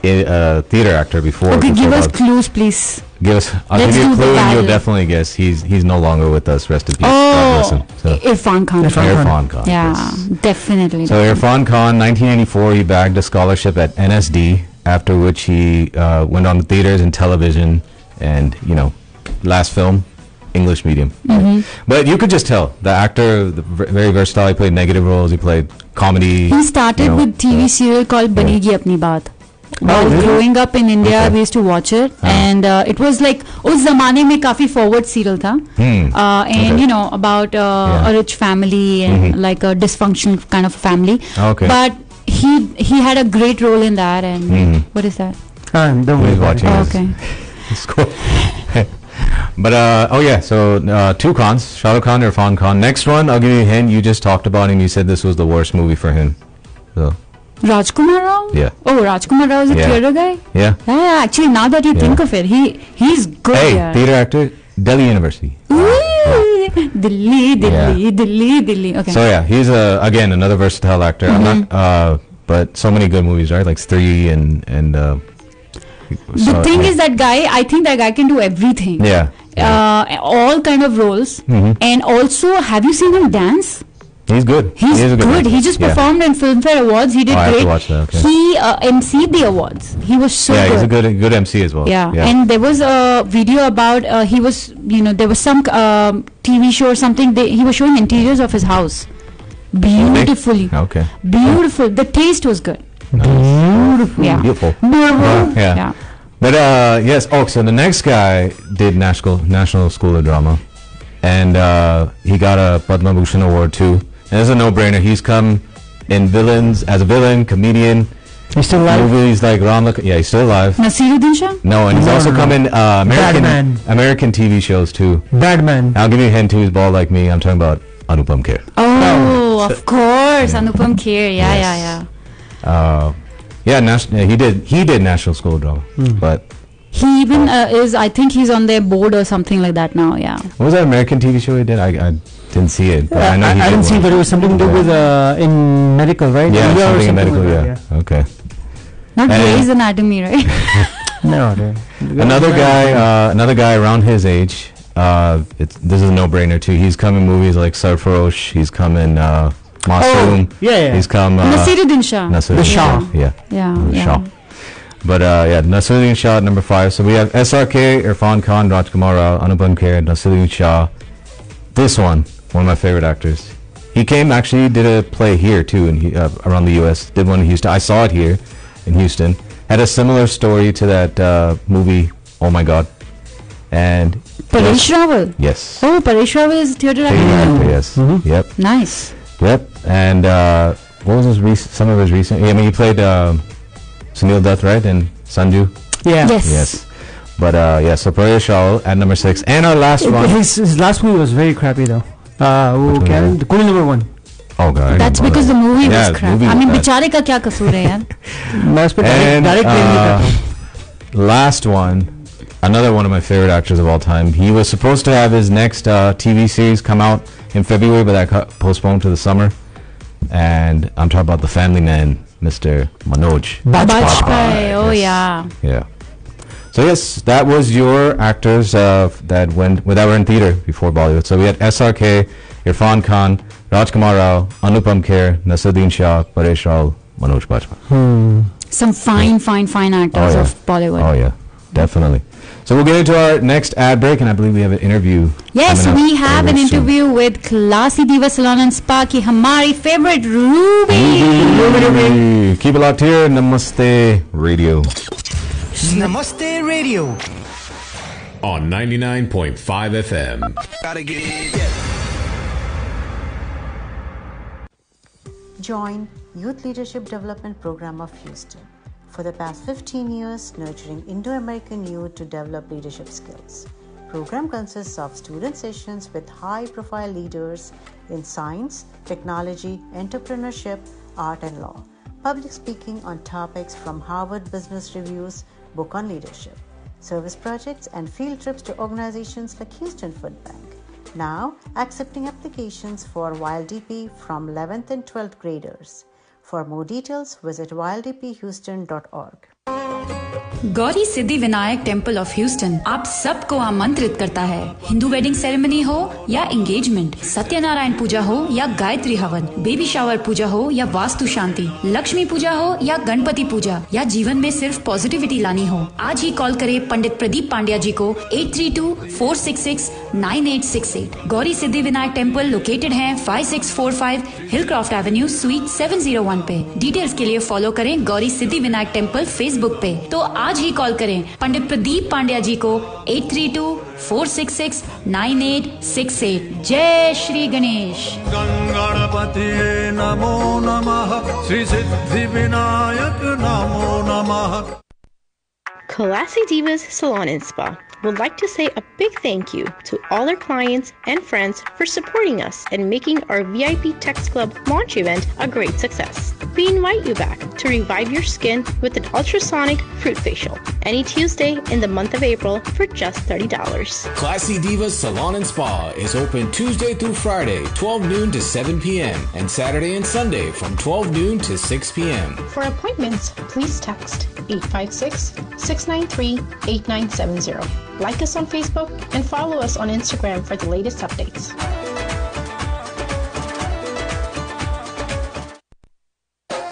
a theater actor before. Okay, give us clues, please. I'll give you a clue, and you'll definitely guess. He's no longer with us. Rest in peace. Irfan Khan. Irfan Khan. Yeah, yes. Definitely. So Irfan Khan, 1984, he bagged a scholarship at NSD. After which he went on to theaters and television, and last film, English medium. But you could just tell the actor, very versatile. He played negative roles. He played comedy. He started with TV serial called Banegi Apni Baat. While growing up in India, we used to watch it, and it was like उस ज़माने में काफी forward serial था, and about a rich family and like a dysfunctional kind of family. But he had a great role in that, and what is that? Don't worry about it. Okay. It's cool. But so 2 Khans, Shah Rukh Khan, Irfan Khan. Next one, I'll give you a hint. You just talked about him. You said this was the worst movie for him. So Rajkumar Rao? Yeah. Oh, Rajkumar Rao is a theater guy? Yeah. Yeah, actually, now that you think of it, he's good. Hey, theater actor, Delhi University. Delhi. Okay. So he's again another versatile actor. I'm not, but so many good movies, right? Like 3 and. The thing is that guy. I think that guy can do everything. Yeah. All kind of roles, and also, have you seen him dance? He's good. He's good. He just performed in Filmfare Awards. He did great. I have to watch that. Okay. He MC'd the awards. He was so good. Yeah, he's a good MC as well. Yeah. And there was a video about he was there was some TV show or something. He was showing interiors of his house beautifully. Okay. Beautiful. The taste was good. Beautiful. Yeah. Beautiful. Yeah. But yes. Oh, so the next guy did National School of Drama, and he got a Padma Bhushan award too. And it's a no-brainer. He's come in villains as a villain, comedian. He's still alive. Movies like Ram. Yeah, he's still alive. Nasiruddin Shah? No, and he's also come in American TV shows too. Badman. I'll give you a hint too. He's bald like me. I'm talking about Anupam Kher. Oh, of course, Anupam Kher. Yeah. He did National School of Drama, but he even I think he's on their board or something like that now. Yeah. What was that American TV show he did? I didn't see it. But I know I didn't see it, but it was something to do with in medical, right? Yeah, something in medical. Yeah. Okay. Not Grey's Anatomy, right? No. Another guy around his age. This is a no-brainer too. He's come in movies like Sarfarosh. He's come in Masoom. He's come. Nasiruddin Shah. The Shah. Yeah. Shah. But Nasiruddin Shah number 5. So we have SRK, Irfan Khan, Rajkumar Rao, Anupam Kher, Nasiruddin Shah. This one of my favorite actors. He did a play here too, and around the U.S. Did one in Houston. I saw it here in Houston. Had a similar story to that movie. Oh my God. And Paresh Rawal. Yes. Oh, Paresh Rawal is theatre actor. Yes. Yep. Nice. Yep. And what was some of his recent? I mean, he played Sunil Dutt, right, in Sanju. Yeah. Yes. But so Paresh Rawal at number 6, and our last one. His last movie was very crappy though. The Kuli number 1. Oh god. That's because the movie was crap. I mean, बेचारे का क्या कसूर है यार? मैं उस पे direct blame नहीं करता हूँ. Last one, another one of my favorite actors of all time. He was supposed to have his next TV series come out in February, but that got postponed to the summer. And I'm talking about the family man, Mr. Manoj Bajpayee. Oh yeah. Yeah. So yes, that was your actors that were in theater before Bollywood. So we had SRK, Irfan Khan, Rajkumar Rao, Anupam Kher, Naseeruddin Shah, Paresh Rawal, Manoj Bajpayee. Some fine actors of Bollywood. Oh yeah, definitely. So we'll get into our next ad break, and I believe we have an interview. Yes, we have an interview with Classy Diva Salon and Spa ki hamari favorite Ruby. Keep it locked here, Namaste Radio. Namaste Radio. On 99.5 FM. Gotta get it. Join Youth Leadership Development Program of Houston. For the past 15 years, nurturing Indo-American youth to develop leadership skills. Program consists of student sessions with high-profile leaders in science, technology, entrepreneurship, art and law. Public speaking on topics from Harvard Business Review's book on leadership. Service projects and field trips to organizations like Houston Food Bank. Now, accepting applications for YLDP from 11th and 12th graders. For more details, visit yldphouston.org. Gauri Siddhi Vinayak temple of Houston आप सबको आमंत्रित करता है. Hindu wedding ceremony हो या engagement, Satyanarayan पूजा हो या गायत्री हवन, बेबी शावर पूजा हो या वास्तु शांति, लक्ष्मी पूजा हो या गणपति पूजा, या जीवन में सिर्फ पॉजिटिविटी लानी हो, आज ही कॉल करें पंडित प्रदीप पांड्या जी को 832-466-9868. गौरी सिद्धि विनायक टेम्पल लोकेटेड है 5645 हिलक्रॉफ्ट एवेन्यू स्वीट 701 पे. डिटेल्स के लिए फॉलो करें गौरी सिद्धि विनायक टेम्पल फेसबुक पे. तो आज ही कॉल करें पंडित प्रदीप पांड्या जी को 832-466-9868. जय श्री गणेश. गणपति नमो नमः, श्री सिद्धि विनायक नमो नमः. Classy Divas Salon and Spa would like to say a big thank you to all our clients and friends for supporting us and making our VIP Text Club launch event a great success. We invite you back to revive your skin with an ultrasonic fruit facial any Tuesday in the month of April for just $30. Classy Divas Salon and Spa is open Tuesday through Friday, 12 noon to 7 p.m. and Saturday and Sunday from 12 noon to 6 p.m. For appointments, please text 856-693-8970. Like us on Facebook and follow us on Instagram for the latest updates.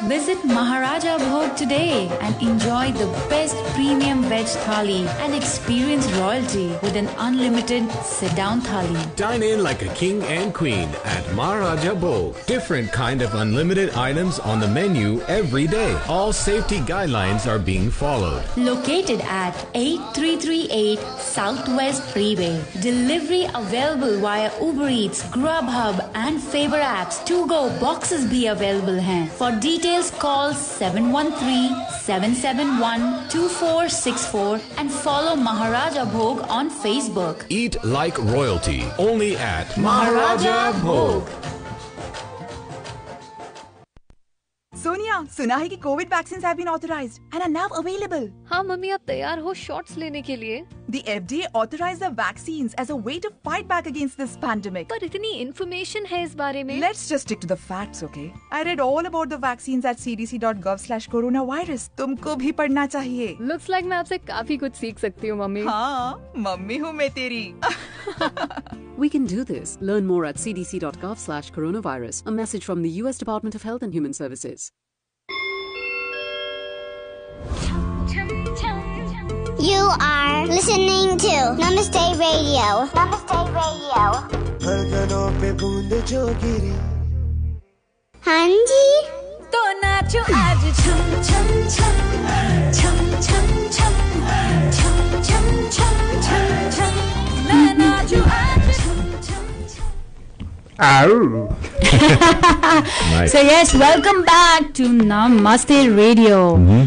Visit Maharaja Bhog today and enjoy the best premium veg thali and experience royalty with an unlimited sit-down thali. Dine in like a king and queen at Maharaja Bhog. Different kind of unlimited items on the menu every day. All safety guidelines are being followed. Located at 8338 Southwest Freeway. Delivery available via Uber Eats, Grubhub and Faber apps. To-go boxes bhi available hain. For details call 713-771-2464 and follow Maharaja Bhog on Facebook. Eat like royalty only at Maharaja Bhog. Sonia, सुना है कि covid vaccines have been authorised and are now available. हाँ mummy, आप तैयार हो shots लेने के लिए? The FDA authorized the vaccines as a way to fight back against this pandemic. पर इतनी इन्फॉर्मेशन है इस बारे में. Let's just stick to the facts, okay? I read all about the vaccines at cdc.gov/coronavirus. तुमको भी पढ़ना चाहिए. Looks like मैं आपसे काफी कुछ सीख सकती हूँ मम्मी. हाँ, मम्मी हूँ मैं तेरी. We can do this. Learn more at cdc.gov/coronavirus. A message from the U.S. Department of Health and Human Services. You are listening to Namaste Radio. Namaste Radio. हाँ जी. तो नाचो आज छम छम छम छम छम छम छम छम छम छम छम. Nice. So yes, welcome back to Namaste Radio.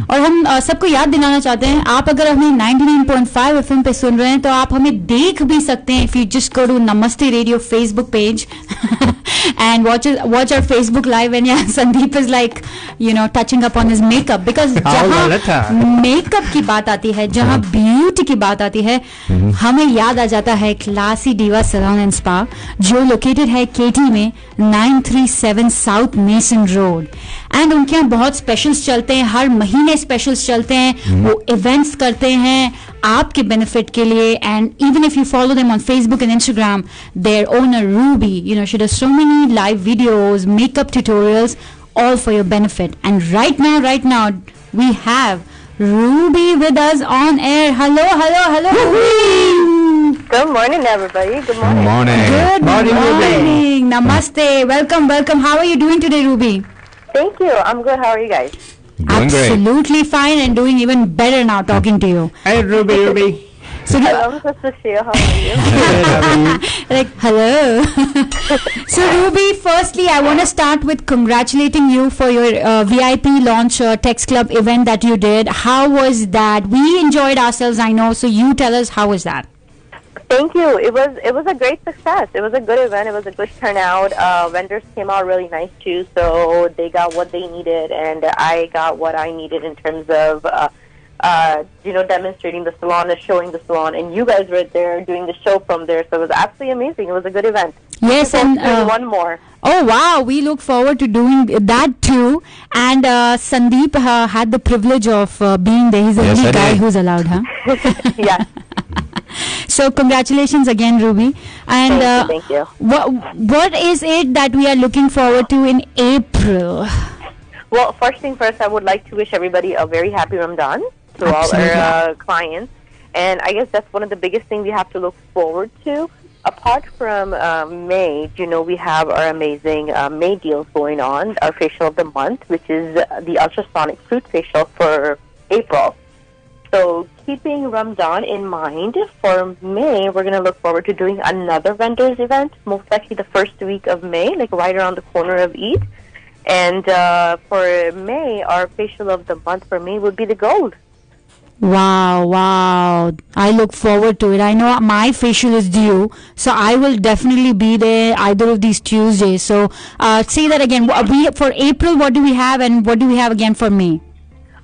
और हम सबको याद दिलाना चाहते हैं, आप अगर हमें 99.5 FM पे सुन रहे हैं तो आप हमें देख भी सकते हैं. If you just go to Namaste Radio Facebook page and watch our Facebook live, and yeah, Sandeep is like, you know, touching up on his makeup because जहाँ makeup की बात आती है, जहाँ beauty की बात आती है, हमें याद आ जाता है classy diva salon and spa जो लोकेटेड है केटी में 937 साउथ मेसन रोड. एंड उनके यहाँ बहुत स्पेशल्स चलते हैं, हर महीने स्पेशल्स चलते हैं. वो इवेंट्स करते हैं आपके बेनिफिट के लिए. And even if you follow them on Facebook and Instagram, their owner Ruby, you know, she does so many live videos, makeup tutorials, all for your benefit. And right now we have Ruby with us on air. Hello Ruby. Good morning, everybody. Good morning. Good morning. Namaste. Welcome. How are you doing today, Ruby? Thank you. I'm good. How are you guys? Doing Absolutely fine and doing even better now talking to you. Hey, Ruby. So hello, Mr. Shia. How are you? Like, hello. So, Ruby, firstly, I want to start with congratulating you for your VIP launch Text Club event that you did. How was that? We enjoyed ourselves, I know. So, you tell us, how was that? Thank you. It was a great success. It was a good event. It was a good turnout. Vendors came out really nice too, so they got what they needed, and I got what I needed in terms of demonstrating the salon and showing the salon, and you guys were there doing the show from there, so it was absolutely amazing. It was a good event. Yes, and one more. Oh wow, we look forward to doing that too. And Sandeep had the privilege of being there. He's the only guy who's allowed, huh? Yeah. So congratulations again, Ruby. And thank you. What is it that we are looking forward to in April? Well, first thing first, I would like to wish everybody a very happy Ramadan to Absolutely. all our clients. And I guess that's one of the biggest things we have to look forward to. Apart from May, we have our amazing May deals going on, our facial of the month, which is the ultrasonic fruit facial for April. So keeping Ramadan in mind, for May, we're going to look forward to doing another vendors event, most likely the first week of May, like right around the corner of Eid. And for May, our facial of the month for May would be the gold. Wow. I look forward to it. I know my facial is due, so I will definitely be there either of these Tuesdays. So say that again. For April, what do we have, and what do we have again for May?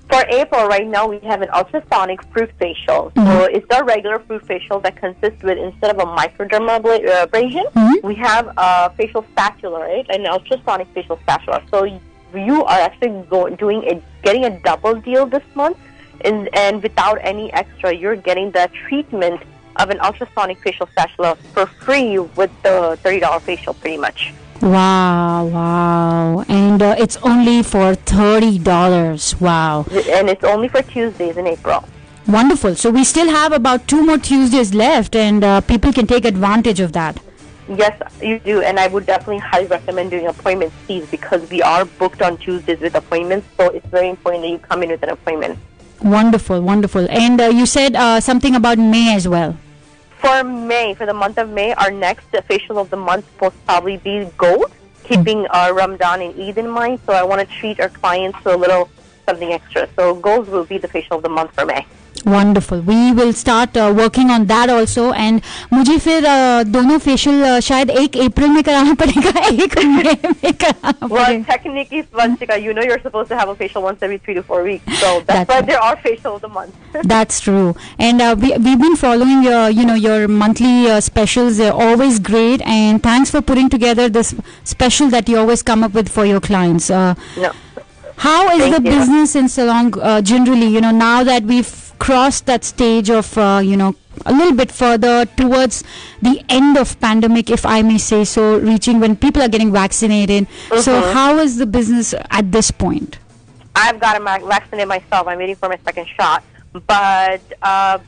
For April, right now, we have an ultrasonic fruit facial. So it's our regular fruit facial that consists with, instead of a microdermabrasion, we have a facial spatula, right? An ultrasonic facial spatula. So you are actually getting a double deal this month, and without any extra, you're getting the treatment of an ultrasonic facial spatula for free with the $30 facial, pretty much. Wow. And it's only for $30. Wow. And it's only for Tuesdays in April. Wonderful. So we still have about 2 more Tuesdays left, and people can take advantage of that. Yes, you do. And I would definitely highly recommend doing appointments, please, because we are booked on Tuesdays with appointments. So it's very important that you come in with an appointment. Wonderful. And you said something about May as well. For May, for the month of May, our next facial of the month will probably be gold, keeping our Ramadan and Eid in mind. So I want to treat our clients to a little something extra. So gold will be the facial of the month for May. Wonderful. We will start working on that also. And मुझे फिर दोनों facial शायद 1 अप्रैल में कराना पड़ेगा, 1 मई में कराना पड़ेगा. Well, technically, Vanshika, you're supposed to have a facial once every 3 to 4 weeks. So that's why there are facial of the month. That's true. And we've been following your monthly specials. They're always great. And thanks for putting together this special that you always come up with for your clients. No. How is the business in salon generally? Now that we've crossed that stage of a little bit further towards the end of pandemic, if I may say so, reaching when people are getting vaccinated. So how is the business at this point? I've got to vaccinate myself. I'm waiting for my second shot. But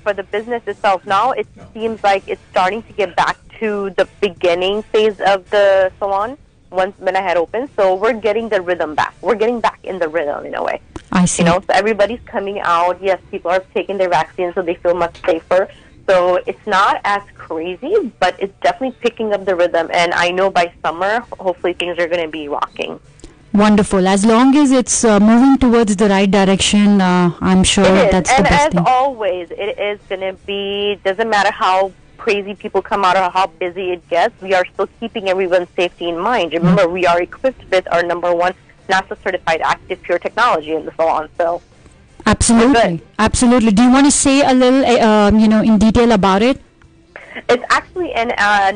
for the business itself now, it seems like it's starting to get back to the beginning phase of the salon when I had opened. So we're getting the rhythm back. We're getting back in the rhythm in a way. I see. So everybody's coming out. Yes, people are taking their vaccines, so they feel much safer. So it's not as crazy, but it's definitely picking up the rhythm. And I know by summer, hopefully things are going to be rocking. Wonderful. As long as it's moving towards the right direction, I'm sure that's the best thing. And as always, it is going to be, doesn't matter how crazy people come out or how busy it gets, we are still keeping everyone's safety in mind. Remember, we are equipped with our #1 NASA-certified active pure technology in the salon. So, absolutely. Absolutely. Do you want to say a little, in detail about it? It's actually an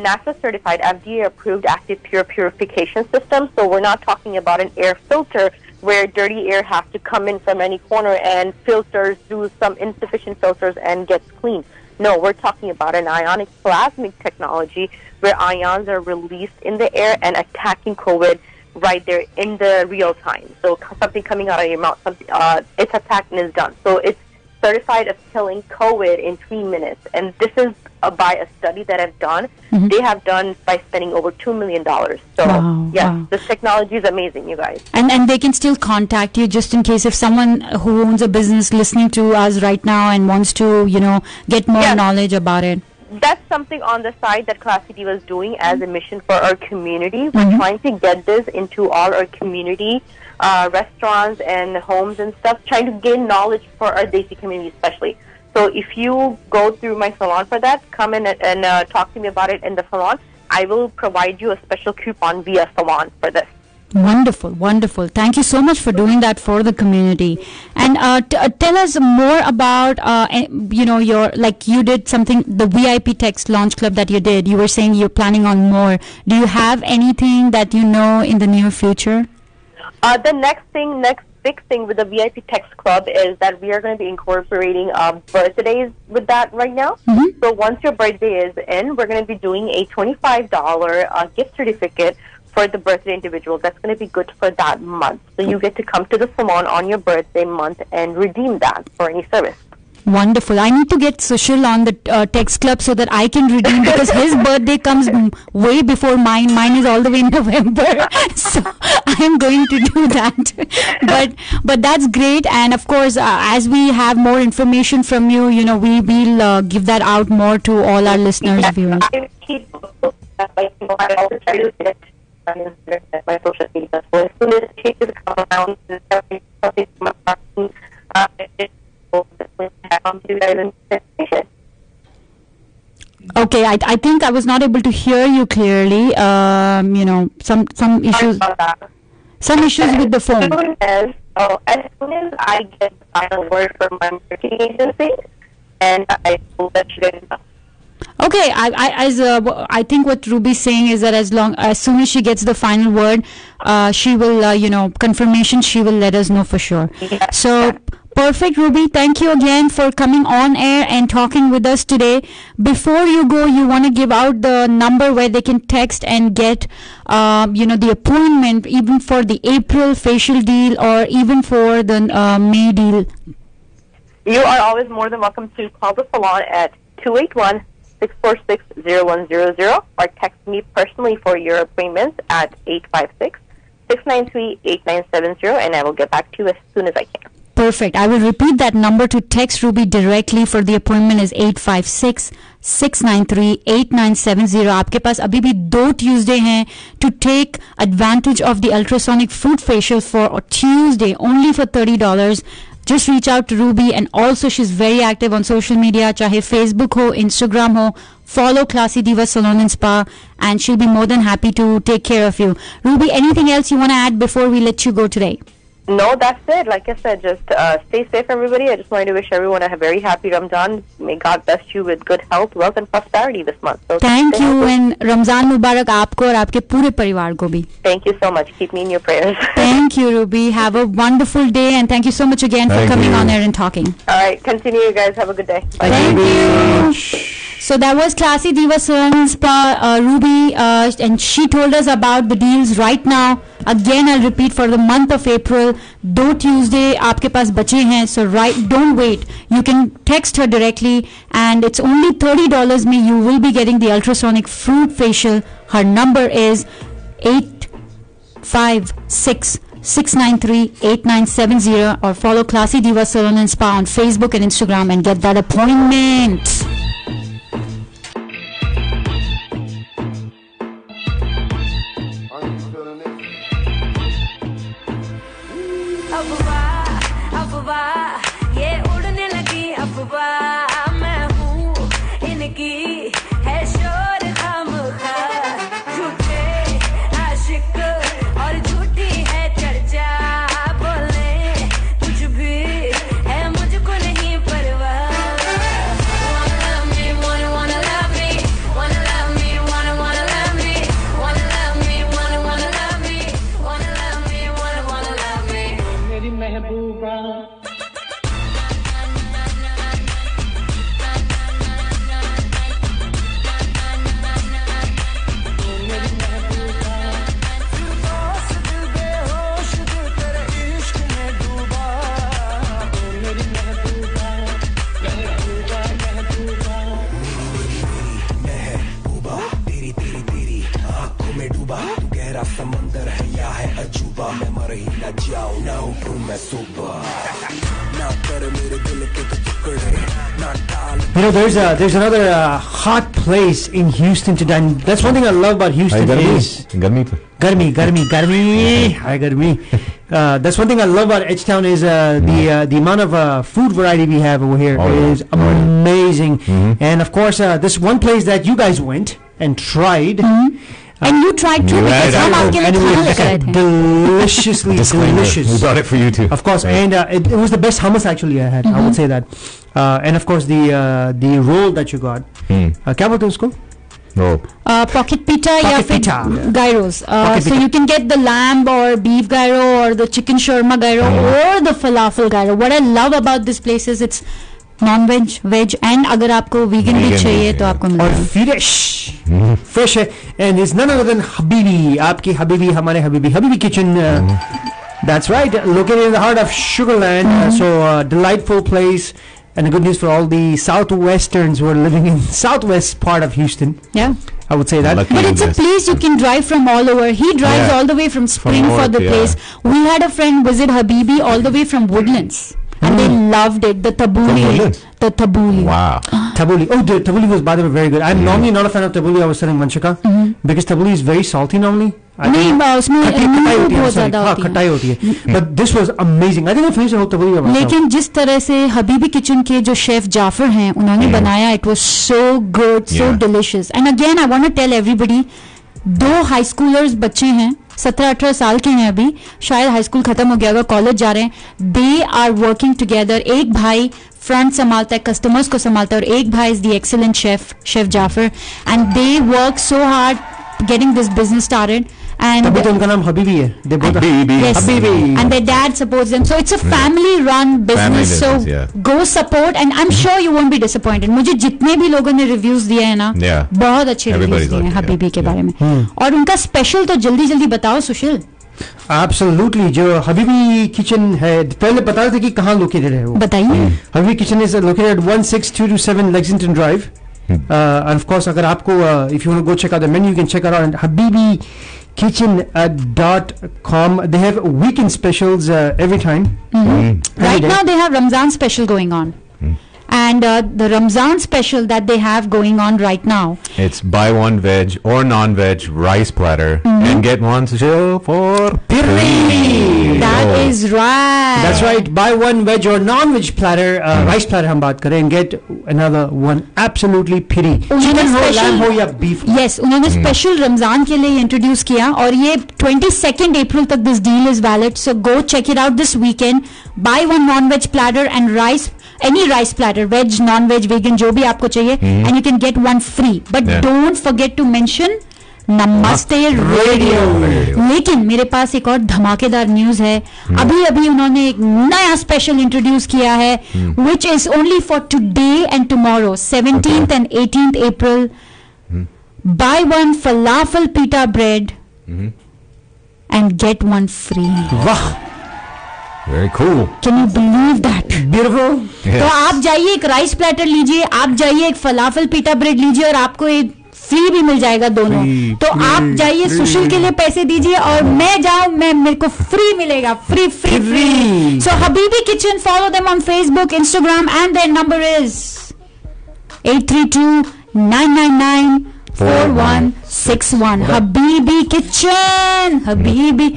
NASA-certified, FDA-approved active pure purification system. So we're not talking about an air filter where dirty air has to come in from any corner and filters, do some insufficient filters and gets clean. No, we're talking about an ionic plasmic technology where ions are released in the air and attacking COVID right there in the real time. So something coming out of your mouth, it's attacked and is done. So it's certified of killing COVID in 3 minutes. And this is by a study that I've done. They have done by spending over $2 million. So, this technology is amazing, you guys. And they can still contact you just in case if someone who owns a business listening to us right now and wants to, get more knowledge about it. That's something on the side that Classy Diva is doing as a mission for our community. We're trying to get this into all our community restaurants and homes and stuff, trying to gain knowledge for our Desi community especially. So if you go through my salon for that, come in and talk to me about it in the salon. I will provide you a special coupon via salon for this. Wonderful, wonderful. Thank you so much for doing that for the community. And tell us more about, your, like you did something, the VIP Text Launch Club that you did. You were saying you're planning on more. Do you have anything that you know in the near future? The next big thing with the VIP Text Club is that we are going to be incorporating birthdays with that right now. So once your birthday is in, we're going to be doing a $25 gift certificate for the birthday individual. That's going to be good for that month. So you get to come to the salon on your birthday month and redeem that for any service. Wonderful. I need to get Sushil on the text club so that I can redeem because his birthday comes way before mine. Mine is all the way in November. So I am going to do that. But that's great. And of course, as we have more information from you, we will give that out more to all our listeners, viewers. My social media. So as soon as it changes come around, okay, I think I was not able to hear you clearly. Some issues. Some issues with the phone. As soon as I get the final word from my marketing agency, and I will let you guys know. Okay, I think what Ruby's saying is that as soon as she gets the final word, she will, confirmation, she will let us know for sure. Yeah. So, perfect, Ruby. Thank you again for coming on air and talking with us today. Before you go, you want to give out the number where they can text and get, the appointment, even for the April facial deal or even for the May deal. You are always more than welcome to call the salon at 281-646-0100 or text me personally for your appointments at 856-693-8970 and I will get back to you as soon as I can. Perfect. I will repeat that number to text Ruby directly for the appointment is 856-693-8970. आपके पास अभी भी 2 Tuesday हैं to take advantage of the ultrasonic fruit facial for Tuesday only for $30. Just reach out to Ruby, and also she's very active on social media, chahe Facebook ho, Instagram ho. Follow Classy Diva Salon and Spa, and she'll be more than happy to take care of you. Ruby, anything else you want to add before we let you go today? No, that's it. Like I said, just stay safe, everybody. I just wanted to wish everyone a very happy Ramadan. May God bless you with good health, wealth, and prosperity this month. So thank you, and Ramzan Mubarak aapko aur aapke pure parivar ko bhi. Thank you so much. Keep me in your prayers. Thank you, Ruby. Have a wonderful day, and thank you so much again for coming on air and talking. All right, continue, you guys. Have a good day. Bye. Thank you. So that was Classy Diva Salon and Spa, Ruby, and she told us about the deals right now. Again, I'll repeat, for the month of April, 2 Tuesday आपके पास बचे हैं. So don't wait. You can text her directly, and it's only $30 में you will be getting the ultrasonic fruit facial. Her number is 856-693-8970, or follow Classy Diva Salon and Spa on Facebook and Instagram and get that appointment. ना जाओ ना ऊपर मैं सुबह ना कर मेरे दिल के तो टुकड़े ना डाल. You know, there's another hot place in Houston today. And that's one thing I love about Houston is Garmi. Hi, Garmi. That's one thing I love about Edgetown is the amount of food variety we have over here is amazing. And of course, this one place that you guys went and tried. And you tried too because हम आपके लिए खाना लेकर आए थे. Deliciously delicious. We brought it for you too. Of course, and it was the best hummus actually I had. I would say that. And of course the roll that you got. क्या बोलते हैं उसको? Pocket pita या फिर gyros. So you can get the lamb or beef gyro or the chicken shawarma gyro or the falafel gyro. What I love about this place is it's non-veg, veg, and अगर आपको vegan भी चाहिए तो आपको मिलेगा. और fresh है. And it's none other than Habibi. आपकी Habibi, हमारे Habibi Kitchen. That's right, located in the heart of Sugarland. So delightful place. And the good news for all the Southwesterns who are living in southwest part of Houston. Yeah, I would say that. But it's a place you can drive from all over. He drives all the way from Spring for the place. We had a friend visit Habibi all the way from Woodlands. And they loved it. The tabbouleh. The tabbouleh. Wow. Tabbouleh. Oh, the tabbouleh was, by the way, very good. I'm normally not a fan of tabbouleh. I was telling Manshika. Because tabbouleh is very salty normally. खटाई होती है. But this was amazing. I think I finished the whole tabbouleh myself. लेकिन जिस तरह से Habibi kitchen के जो chef Jafar हैं उन्होंने बनाया, it was so good, so delicious. And again, I want to tell everybody, 2 high schoolers बच्चे हैं, 17-18 साल के हैं अभी, शायद हाई स्कूल खत्म हो गया होगा, कॉलेज जा रहे हैं. They are working together. एक भाई फ्रंट संभालता है, कस्टमर्स को संभालता है, और एक भाई is the excellent chef Jafar. And they work so hard getting this business started. And उनका नाम हबीबी है. They both Habibi. And their dad supports them. So it's a family run business. So go support and I'm sure you won't be disappointed. मुझे जितने भी लोगों ने reviews दिए हैं ना, बहुत अच्छे रिव्यूज दिए हैं हबीबी के बारे में. और उनका स्पेशल तो जल्दी बताओ सुशील. Absolutely. जो हबीबी किचन है, पहले बता रहे थे कि कहाँ लोकेटेड है वो. बताइए. Habibi kitchen is located at 16227 Lexington Drive. And of course, अगर आपको if you want to go check out the menu, you can check it out at habibikitchen.com. They have weekend specials every time. Right now they have Ramzan special going on. And the Ramzan special that they have going on right now, it's buy one veg or non-veg rice platter and get one for free. That is right. That's right. Buy one veg or non-veg platter, rice platter हम बात करें, and get another one absolutely free. Chicken हो, lamb हो या beef. Yes, उन्होंने special Ramzan के लिए introduce किया और ये 22nd April तक this deal is valid. So go check it out this weekend. Buy one non-veg platter and rice. Any rice platter, veg, non-veg, vegan, जो भी आपको चाहिए, and you can get one free. But don't forget to mention Namaste Radio. लेकिन मेरे पास एक और धमाकेदार news है. अभी उन्होंने एक नया स्पेशल इंट्रोड्यूस किया है, which is only for today and tomorrow, 17th and 18th April. Buy one falafel pita bread and get one free. वाह. Very cool. Can you believe that? Beautiful. तो आप जाइए एक राइस प्लेटर लीजिए, आप जाइए एक फलाफल पीटा ब्रेड लीजिए और आपको एक फ्री भी मिल जाएगा दोनों. तो आप जाइए, सुशील के लिए पैसे दीजिए और मैं जाऊं, मेरे को फ्री मिलेगा. Free. So Habibi Kitchen, follow them on Facebook, Instagram, and their number is 832-999-4161. Habibi Kitchen. Habibi.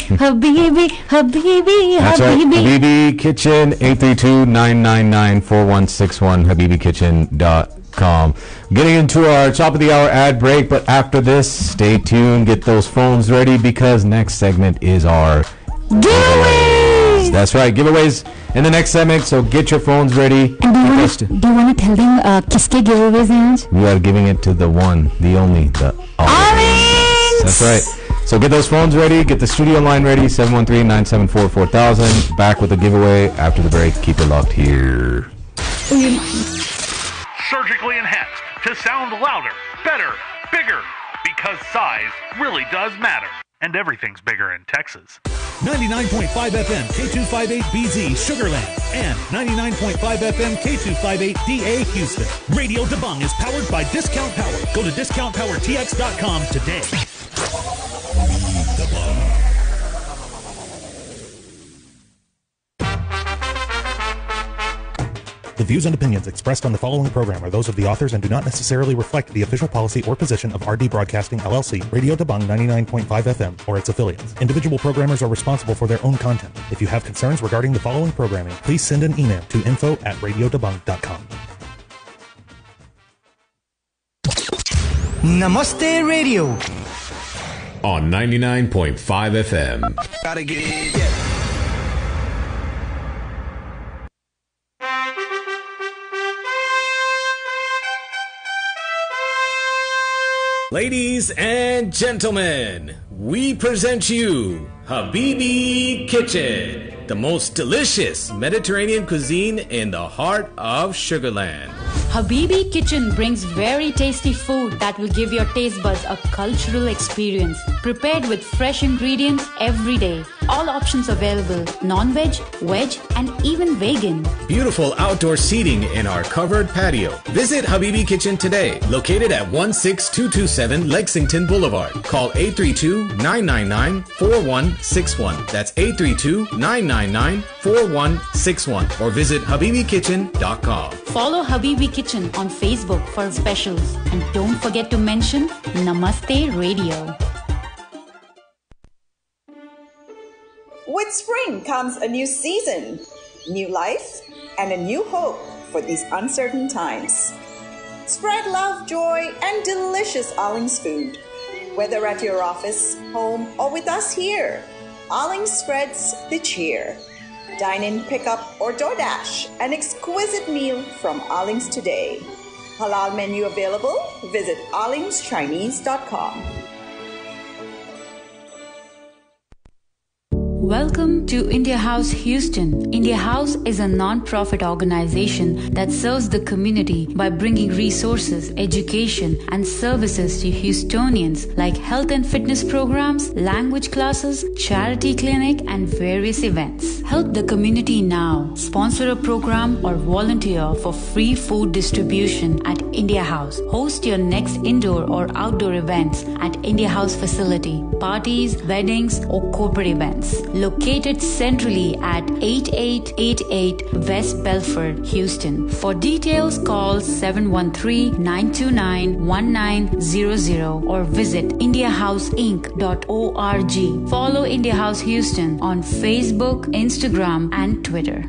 That's right. Habibi Kitchen, 832-999-4161. HabibiKitchen.com. Getting into our top of the hour ad break, but after this, stay tuned. Get those phones ready because next segment is our giveaways. That's right, giveaways in the next segment. So get your phones ready. And do you want to tell them kiske giveaways हैं आज? We are giving it to the one, the only, the Orange. That's right. So get those phones ready. Get the studio line ready. 713-974-4000. Back with the giveaway after the break. Keep it locked here. Surgically enhanced to sound louder, better, bigger, because size really does matter. And everything's bigger in Texas. 99.5 FM K258BZ Sugarland and 99.5 FM K258DA Houston. Radio Dabang is powered by Discount Power. Go to discountpowertx.com today. The views and opinions expressed on the following program are those of the authors and do not necessarily reflect the official policy or position of RD Broadcasting LLC, Radio Dabang 99.5 FM, or its affiliates. Individual programmers are responsible for their own content. If you have concerns regarding the following programming, please send an email to info@radiodabang.com. Namaste Radio on 99.5 FM. Gotta get it. Ladies and gentlemen, we present you Habibi Kitchen, the most delicious Mediterranean cuisine in the heart of Sugarland. Habibi Kitchen brings very tasty food that will give your taste buds a cultural experience. Prepared with fresh ingredients every day. All options available: non-veg, veg, and even vegan. Beautiful outdoor seating in our covered patio. Visit Habibi Kitchen today, located at 16227 Lexington Boulevard. Call 832-999-4161. That's 832-999-4161. Or visit habibikitchen.com. Follow Habibi Kitchen on Facebook for specials. And don't forget to mention Namaste Radio. With spring comes a new season, new life, and a new hope for these uncertain times. Spread love, joy, and delicious Allings food. Whether at your office, home, or with us here, Allings spreads the cheer. Dine in, pick up, or DoorDash an exquisite meal from Allings today. Halal menu available? Visit allingschinese.com. Welcome to India House Houston. India House is a non-profit organization that serves the community by bringing resources, education, and services to Houstonians like health and fitness programs, language classes, charity clinic, and various events. Help the community now. Sponsor a program or volunteer for free food distribution at India House. Host your next indoor or outdoor events at India House facility, parties, weddings, or corporate events. Located centrally at 8888 West Belford, Houston. For details, call 713-929-1900 or visit indiahouseinc.org. Follow India House Houston on Facebook, Instagram, and Twitter.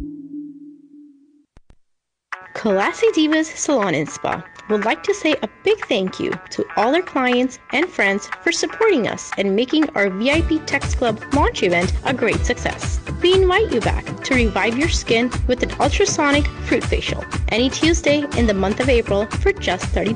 Classy Divas Salon and Spa would like to say a big thank you to all our clients and friends for supporting us and making our VIP Text Club launch event a great success. We invite you back to revive your skin with an ultrasonic fruit facial any Tuesday in the month of April for just $30.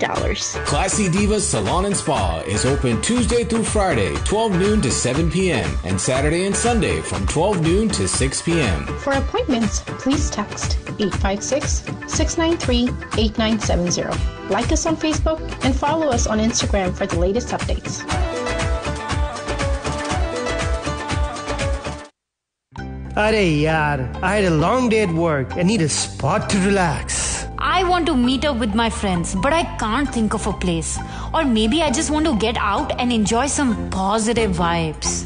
Classy Divas Salon and Spa is open Tuesday through Friday, 12 noon to 7 p.m. and Saturday and Sunday from 12 noon to 6 p.m. For appointments, please text 856-693-8970. Like us on Facebook and follow us on Instagram for the latest updates. Arey yaar, I had a long day at work and need a spot to relax. I want to meet up with my friends, but I can't think of a place. Or maybe I just want to get out and enjoy some positive vibes.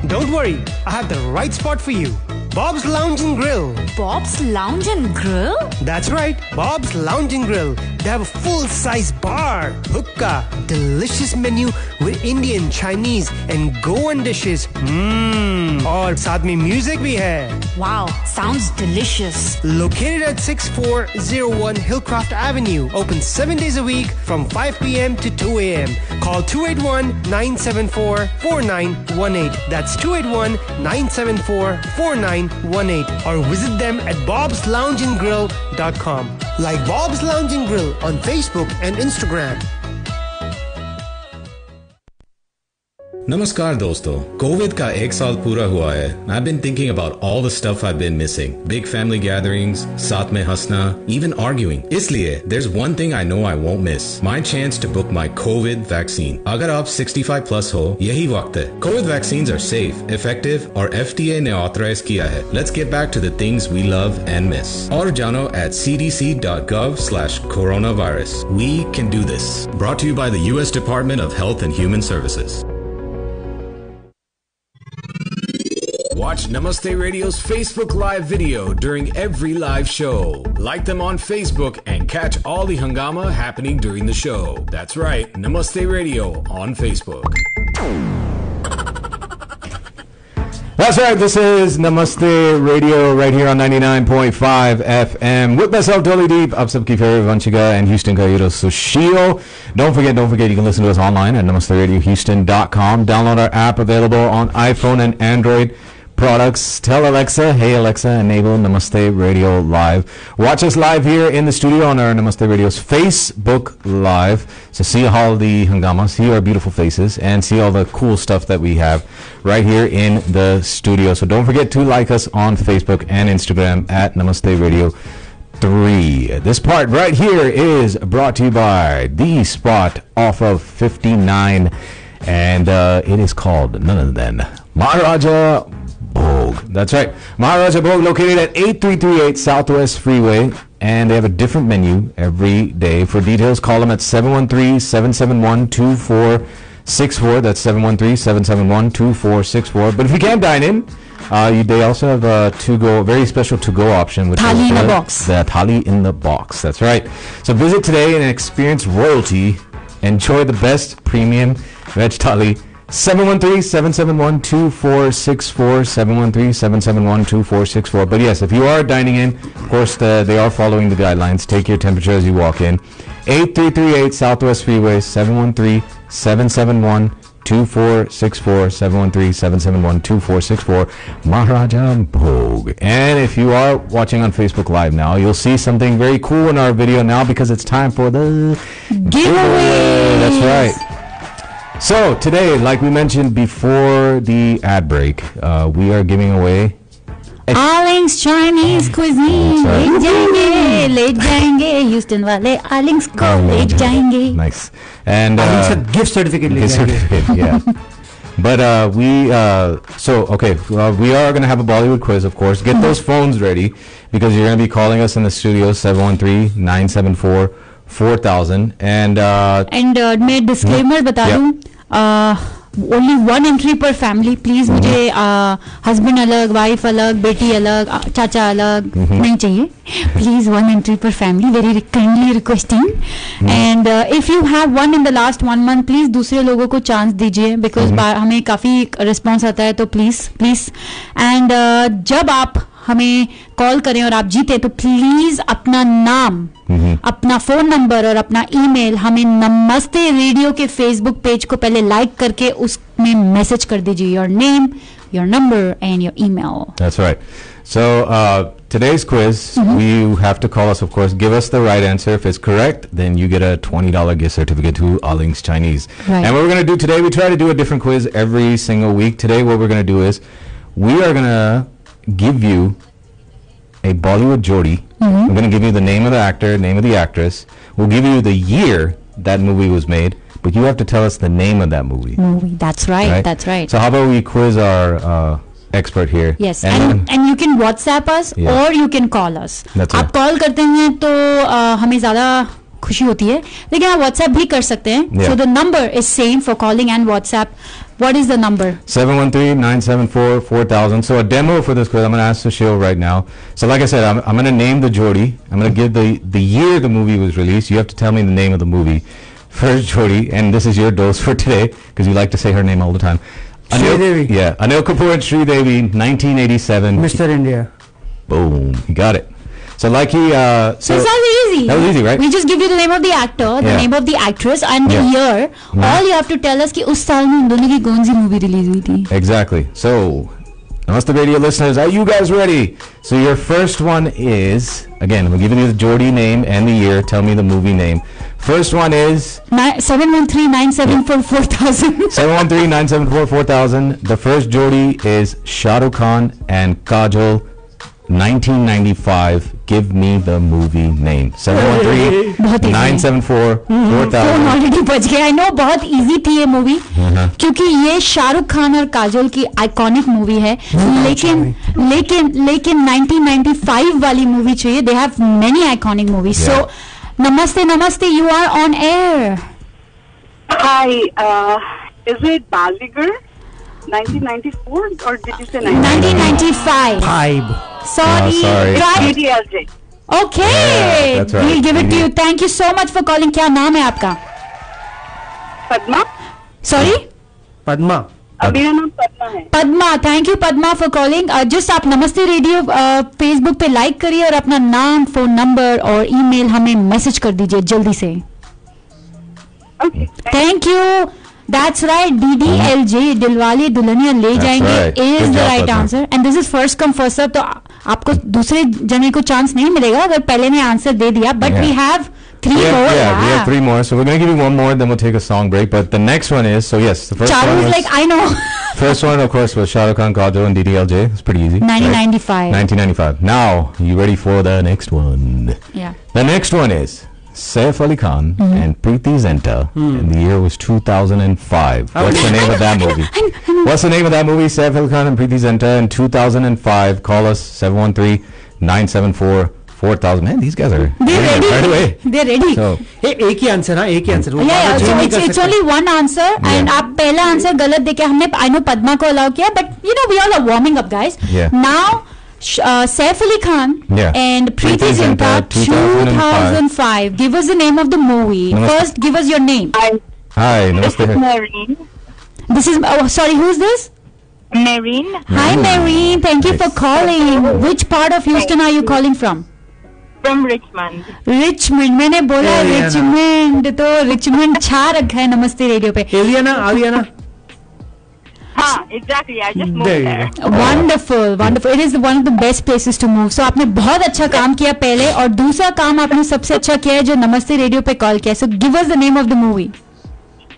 Don't worry, I have the right spot for you. Bob's Lounge and Grill. Bob's Lounge and Grill? That's right, Bob's Lounge and Grill. They have a full-size bar, hookah, delicious menu with Indian, Chinese and Goan dishes. और साथ में music भी है. Wow, sounds delicious. Located at 6401 Hillcroft Avenue. Open 7 days a week from 5 p.m. to 2 a.m. Call 281-974-4918. That's 281-974-4918. Or visit them at bobsloungeandgrill.com. Like Bob's Lounge and Grill on Facebook and Instagram. Namaskar दोस्तों, Covid का 1 साल पूरा हुआ है. I've been thinking about all the stuff I've been missing. Big family gatherings, साथ में हंसना, even arguing. इसलिए there's one thing I know I won't miss. My chance to book my COVID vaccine. अगर आप 65 plus हो, यही वक्त है. COVID vaccines are safe, effective और FDA ने authorize किया है. Let's get back to the things we love and miss. और जानो at cdc.gov/coronavirus. We can do this. Brought to you by the U.S. Department of Health and Human Services. Watch Namaste Radio's Facebook Live video during every live show. Like them on Facebook and catch all the hangama happening during the show. That's right, Namaste Radio on Facebook. That's right, this is Namaste Radio right here on 99.5 FM with myself, Dolly Deep, Aap Sabki Favorite Vanchika, and Houston ka hero Sushil. Don't forget, you can listen to us online at namasteradiohouston.com. Download our app, available on iPhone and Android products. Tell Alexa, hey Alexa, enable Namaste Radio Live. Watch us live here in the studio on our Namaste Radio's Facebook Live. So see all the hangama, see our beautiful faces, and see all the cool stuff that we have right here in the studio. So don't forget to like us on Facebook and Instagram at Namaste Radio 3. This part right here is brought to you by the spot off of 59, and it is called none other than Maharaja Bhog. That's right. Maharaja Bhog, located at 8338 Southwest Freeway, and they have a different menu every day. For details, call them at 713-771-2464. That's 713-771-2464. But if you can't dine in, they also have a to-go, very special to-go option, which thali is in the box. The thali in the box. That's right. So visit today and experience royalty. Enjoy the best premium veg thali. 713-771-2464, 713-771-2464. But yes, if you are dining in, of course, they are following the guidelines. Take your temperature as you walk in. 8338 Southwest Freeway, 713-771-2464, 713-771-2464, Maharaja Bhog. And if you are watching on Facebook Live now, you'll see something very cool in our video now, because it's time for the giveaway. That's right. So today, like we mentioned before the ad break, we are giving away Arling's Chinese cuisine. ले जाएंगे Houston वाले Arling's को ले जाएंगे. Nice. And Arling's a gift certificate. Yeah. But we are going to have a Bollywood quiz, of course. Get those phones ready, because you're going to be calling us in the studio, 713-974-4000. And मैं disclaimer बता दूं, only one entry per family. Please मुझे husband अलग, wife अलग, बेटी अलग, चाचा अलग नहीं चाहिए. Please, one entry per family. Very kindly requesting. And if you have won in the last 1 month, please दूसरे लोगों को chance दीजिए, because हमें काफी response आता है, तो please. And जब आप हमें कॉल करें और आप जीते, तो प्लीज अपना नाम, अपना फोन नंबर और अपना ईमेल हमें नमस्ते रेडियो के फेसबुक पेज को पहले लाइक करके उसमें मैसेज कर दीजिए. Your name, your number, and your email. That's right. So today's quiz, you have to call us, of course. Give us the right answer. If it's correct, then you get a $20 gift certificate to Arling's Chinese. Right. And what we're going to do today, we try to do a different quiz every single week. Today, what we're going to do is we are going to give you a Bollywood jodi. I'm going to give you the name of the actor, name of the actress. We'll give you the year that movie was made, but you have to tell us the name of that movie. That's right. That's right. So how about we quiz our expert here? Yes, and you can WhatsApp us or you can call us. That's आप call करते हैं तो हमें ज़्यादा खुशी होती है, लेकिन आप WhatsApp भी कर सकते हैं. So the number is same for calling and WhatsApp. What is the number? 713-974-4000. So a demo for this quiz, I'm going to ask Sushil right now. So like I said, I'm going to name the jodi. I'm going to give the year the movie was released. You have to tell me the name of the movie. First jodi, and this is your dose for today, because you like to say her name all the time. Anil Kapoor and Sridevi, 1987. Mr. India. Boom, you got it. So like he so it's easy. That was easy, right? We just give you the name of the actor, the name of the actress, and the year. All you have to tell us कि उस साल में उन दोनों की कौन सी movie release हुई थी. Exactly. So Namaste Radio listeners, are you guys ready? So your first one is, again, we're giving you the jodi name and the year. Tell me the movie name. First one is 713-974-4000. 713-974-4000. The first jodi is Shah Rukh Khan and Kajol, 1995. Give me the movie name. 713-974-4000. Phone already बच गया. I know बहुत easy थी ये movie, क्योंकि ये शाहरुख खान और काजोल की iconic movie है. लेकिन 1995 वाली मूवी चाहिए. They have many iconic movies. So Namaste, you are on air. Hi, is it Bazigar? 1994 or did you say 1995? Sorry. Try DDLJ. Okay. Yeah, that's right. We'll give it to you. Thank you so much for calling. क्या नाम है आपका? Padma. Sorry? Padma. मेरा नाम पद्मा है. Padma, thank you Padma for calling. Just आप नमस्ते radio Facebook पे लाइक करिए और अपना नाम, फोन नंबर और ईमेल हमें मैसेज कर दीजिए जल्दी से. Okay. Thank you. That's right. DDLJ Dilwale Dulhania ले जाएंगे is the right answer. And this is first come first serve. तो आपको दूसरे जने को चांस नहीं मिलेगा अगर पहले ने आंसर दे दिया. But we have three more. Yeah, we have three more. So we're going to give you one more, then we'll take a song break. But the next one is, so yes, the first Charu one is was, like, I know. First one, of course, was Shah Rukh Khan, Kajol, and DDLJ. It's pretty easy. 1995. 1995. Now, you ready for the next one? Yeah. The next one is Saif Ali Khan and Preeti Zinta, and the year was 2005. What's the name of that movie? What's the name of that movie? Saif Ali Khan and Preeti Zinta in 2005. Call us 713-974-4000. Man, these guys are ready right away. They're ready. So, एक ही answer ना, एक ही answer. Yeah, so it's only one answer, and आप पहला answer गलत देके हमने I know Padma को allow किया, but you know we all are warming up, guys. Yeah. Now. Saif Ali Khan and Preeti Zinta 2005. Give us the name of the movie. Namaste. First, give us your name. Hi, namaste. This is Marine. This is sorry, who's this? Marine. Hi, Marine. Thank you for calling. Which part of Houston are you calling from? From Richmond. Richmond. मैंने बोला Richmond, तो Richmond छा रखा है नमस्ते radio पे. Aliana. Exactly. I just moved there. Wonderful. It is one of the best places to move. So आपने बहुत अच्छा काम किया पहले और दूसरा काम आपने सबसे अच्छा किया है जो नमस्ते रेडियो पे कॉल किया. So give us the name of the movie.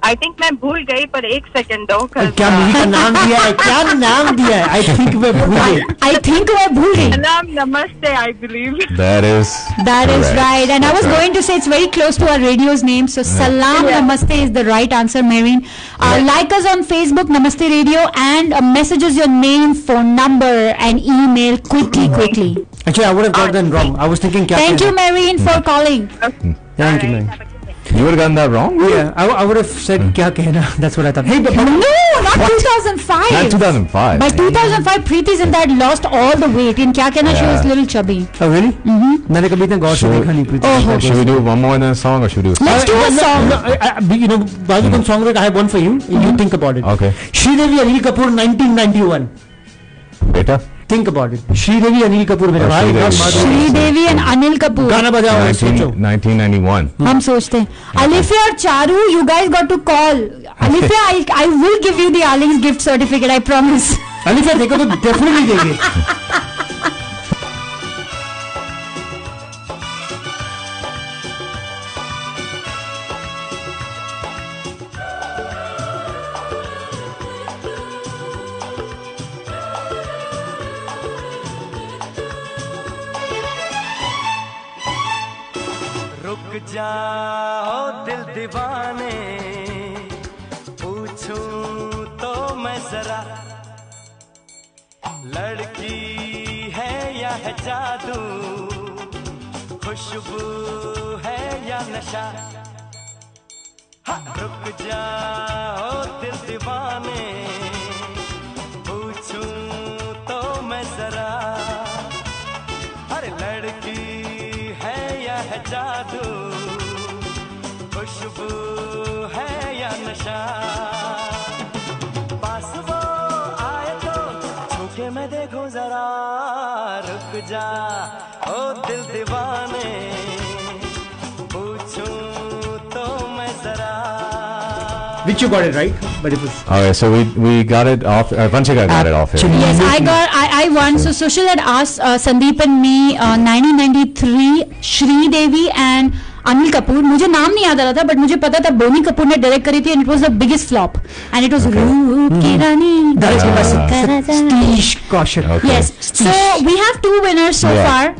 I think मैं भूल गई पर एक सेकंड दो. क्या मूवी का नाम दिया है? क्या नाम दिया है? I think मैं भूल गई. नाम नमस्ते, I believe. That is right. And I was going to say it's very close to our radio's name. So Salam Namaste is the right answer, Marine. Like us on Facebook, Namaste Radio, and message us your name, phone number, and email quickly. Actually, I would have got that wrong. I was thinking. Thank you, Marine, for calling. Thank you, Marine. You would have gotten that wrong? Yeah, I would have said kya kehna. That's what I thought. Hey, but no, not 2005. Not 2005. By 2005, Preeti Zinta had lost all the weight. In Kya Kehna, she was a little chubby. Oh, really? मैंने कभी इतना गौर से देखा नहीं Preeti. Should we do one more than a song, or should we do? Let's do a song. You know, Bazukan song I have one for you. You think about it. Okay. Sridevi Anil Kapoor, 1991. Beta. Think about it. Sridevi Anil Kapoor मेरे भाई. Sridevi and Anil Kapoor. गाना बजाओ. 1991. हम सोचते हैं. Alifia और Charu, you guys got to call. Alifia, I will give you the Arling's gift certificate. I promise. Alifia देखो तो definitely देंगे. जाओ दिल दीवाने पूछूं तो मैं जरा लड़की है या है जादू खुशबू है या नशा रुक जाओ दिल दीवाने पूछूं तो मैं जरा अरे लड़की है या है जादू खुशबू है या नशा पास वो आए तो छूके मैं देखूं जरा रुक जा ओ दिल दीवाने पूछूं तो मैं जरा. Which you got it right, but it was. Okay, so we got it off. Vanchika got it off here. Yes, I won. So Social had asked Sandeep and me 1993 Sridevi and Anil Kapoor. मुझे नाम नहीं याद आ रहा था, but मुझे पता था बोनी कपूर ने डायरेक्ट करी थी, and it was the biggest flop, and it was रूप की रानी. Satish Kaushal. Yes. So we have two winners so far,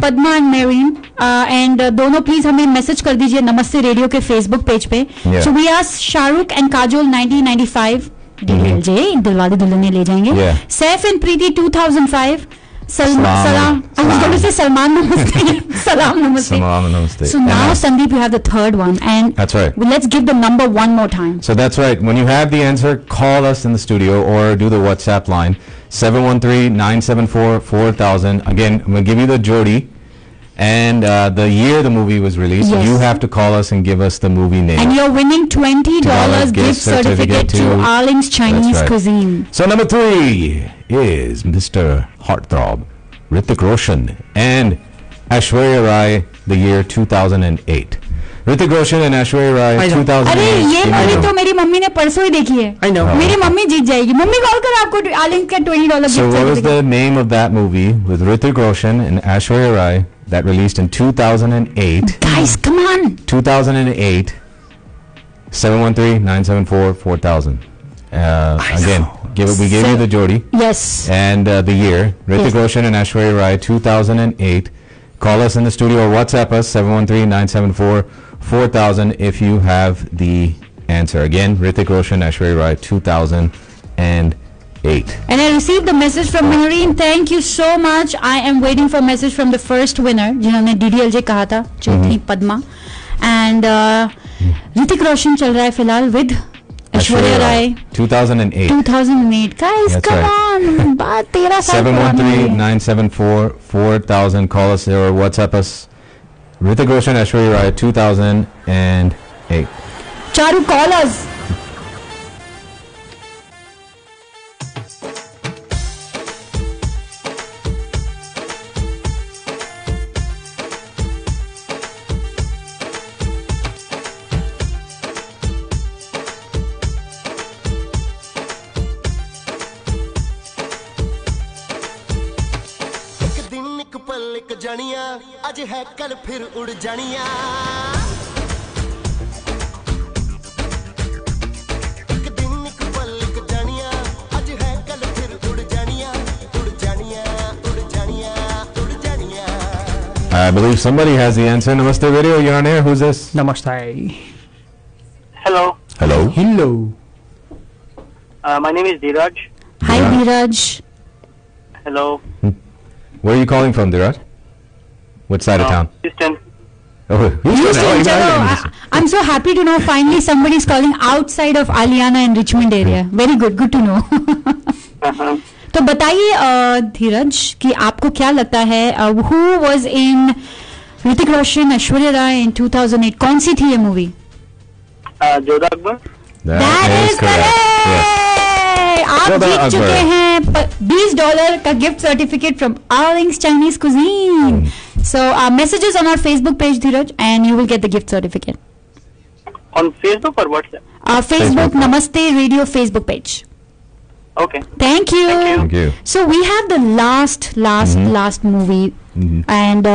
Padma and Marine, and दोनों please हमें मैसेज कर दीजिए नमस्ते रेडियो के Facebook पेज पे. So we asked Shahrukh and Kajol 1995, DLJ Dilwale Dulhania ले जाएंगे. Saif and Preeti 2005. Salam. I was going to say Salman Namaste. Salam Namaste. Salam Namaste. So now, Sandeep, you have the third one, and that's right. Well, let's give the number one more time. So that's right. When you have the answer, call us in the studio or do the WhatsApp line 713-974-4000. Again, I'm going to give you the Jodi and the year the movie was released. Yes. You have to call us and give us the movie name. And you're winning $20 gift certificate to Arling's Chinese Cuisine. So number 3 is Mr. Heartthrob, Hrithik Roshan and Aishwarya Rai, the year 2008. Hrithik Roshan and Aishwarya Rai, 2008. अरे ये movie तो मेरी mummy ने परसों ही देखी है. I know. मेरी mummy जीत जाएगी. मम्मी कॉल कर आपको आलिंग का $20 So what was the name of that movie with Hrithik Roshan and Aishwarya Rai that released in 2008? Guys, come on. 2008. 713-974-4000. Again, we gave you the Jodi. Yes. And the year. Hrithik Roshan and Aishwarya Rai, 2008. Call us in the studio or WhatsApp us 713-974-4000 if you have the answer. Again, Hrithik Roshan, Aishwarya Rai, 2008. And I received the message from Minorine. Thank you so much. I am waiting for a message from the first winner, जिन्होंने DDLJ कहा था, जो थी Padma. And Hrithik Roshan चल रहा है फिलहाल with Aishwarya Rai. 2008. 2008. Guys, That's come right. on. बात 13 साल पुरानी है. 713-974-4000. Call us or WhatsApp us. Hrithik Roshan, Aishwarya Rai, 2008. Charu, call us. आज है कल फिर उड़ जानिया एक दिन एक पल एक जानिया आज है कल फिर उड़ जानिया उड़ जानिया उड़ जानिया उड़ जानिया. I believe somebody has the answer. Namaste Radio, you're on air. Who's this? Namaste. Hello. Hello. Hello. My name is Dheeraj. Hi, Dheeraj. Hello. Where are you calling from, Dheeraj? What side of town? Houston. Oh, Houston. I'm so happy to know finally somebody is calling outside of Aliana and Richmond area. Very good. Good to know. तो बताइए धीरज कि आपको क्या लगता है who was in Hrithik Roshan, Aishwarya Rai in 2008? कौन सी थी ये movie? Jodha Akbar. That is correct. आप जीत चुके हैं $20 का gift certificate from Arling's Chinese Cuisine. So messages on our Facebook page, Dheeraj, and you will get the gift certificate. On Facebook or WhatsApp? Facebook Namaste Radio Facebook page. Okay. Thank you. Thank you. So we have the last movie. And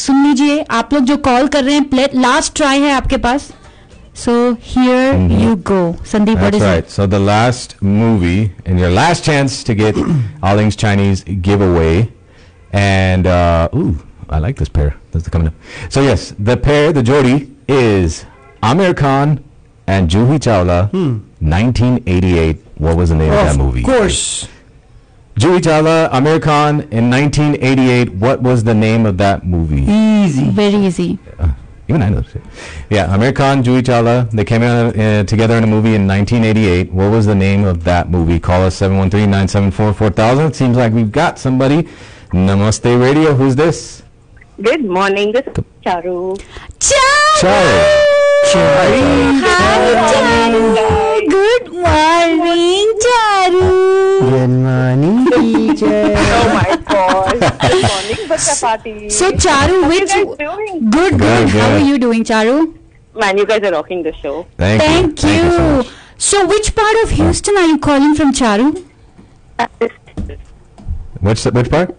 सुन लीजिए आप लोग जो call कर रहे हैं last try है आपके पास. So here you go. Sandeep, what is That's right. it? So the last movie and your last chance to get Arling's Chinese giveaway. And I like this pair. That's coming up. So yes, the pair, the Jodi, is Amir Khan and Juhi Chawla. 1988. What was the name of that movie? Of course. Juhi Chawla, Amir Khan in 1988. What was the name of that movie? Easy. Very easy. Even I know this. Yeah, Amir Khan, Juhi Chawla. They came out together in a movie in 1988. What was the name of that movie? Call us 713-974-4000. It seems like we've got somebody. Namaste Radio. Who's this? Good morning. This is Charu. Charu. Hi, Charu. Good morning, Charu. Good morning, teacher. Oh my God. Good morning, Bachcha Party. So, Charu, which... How are you guys doing? Good. How are you doing, Charu? Man, you guys are rocking the show. Thank you. So, which part of Houston are you calling from, Charu? Which part?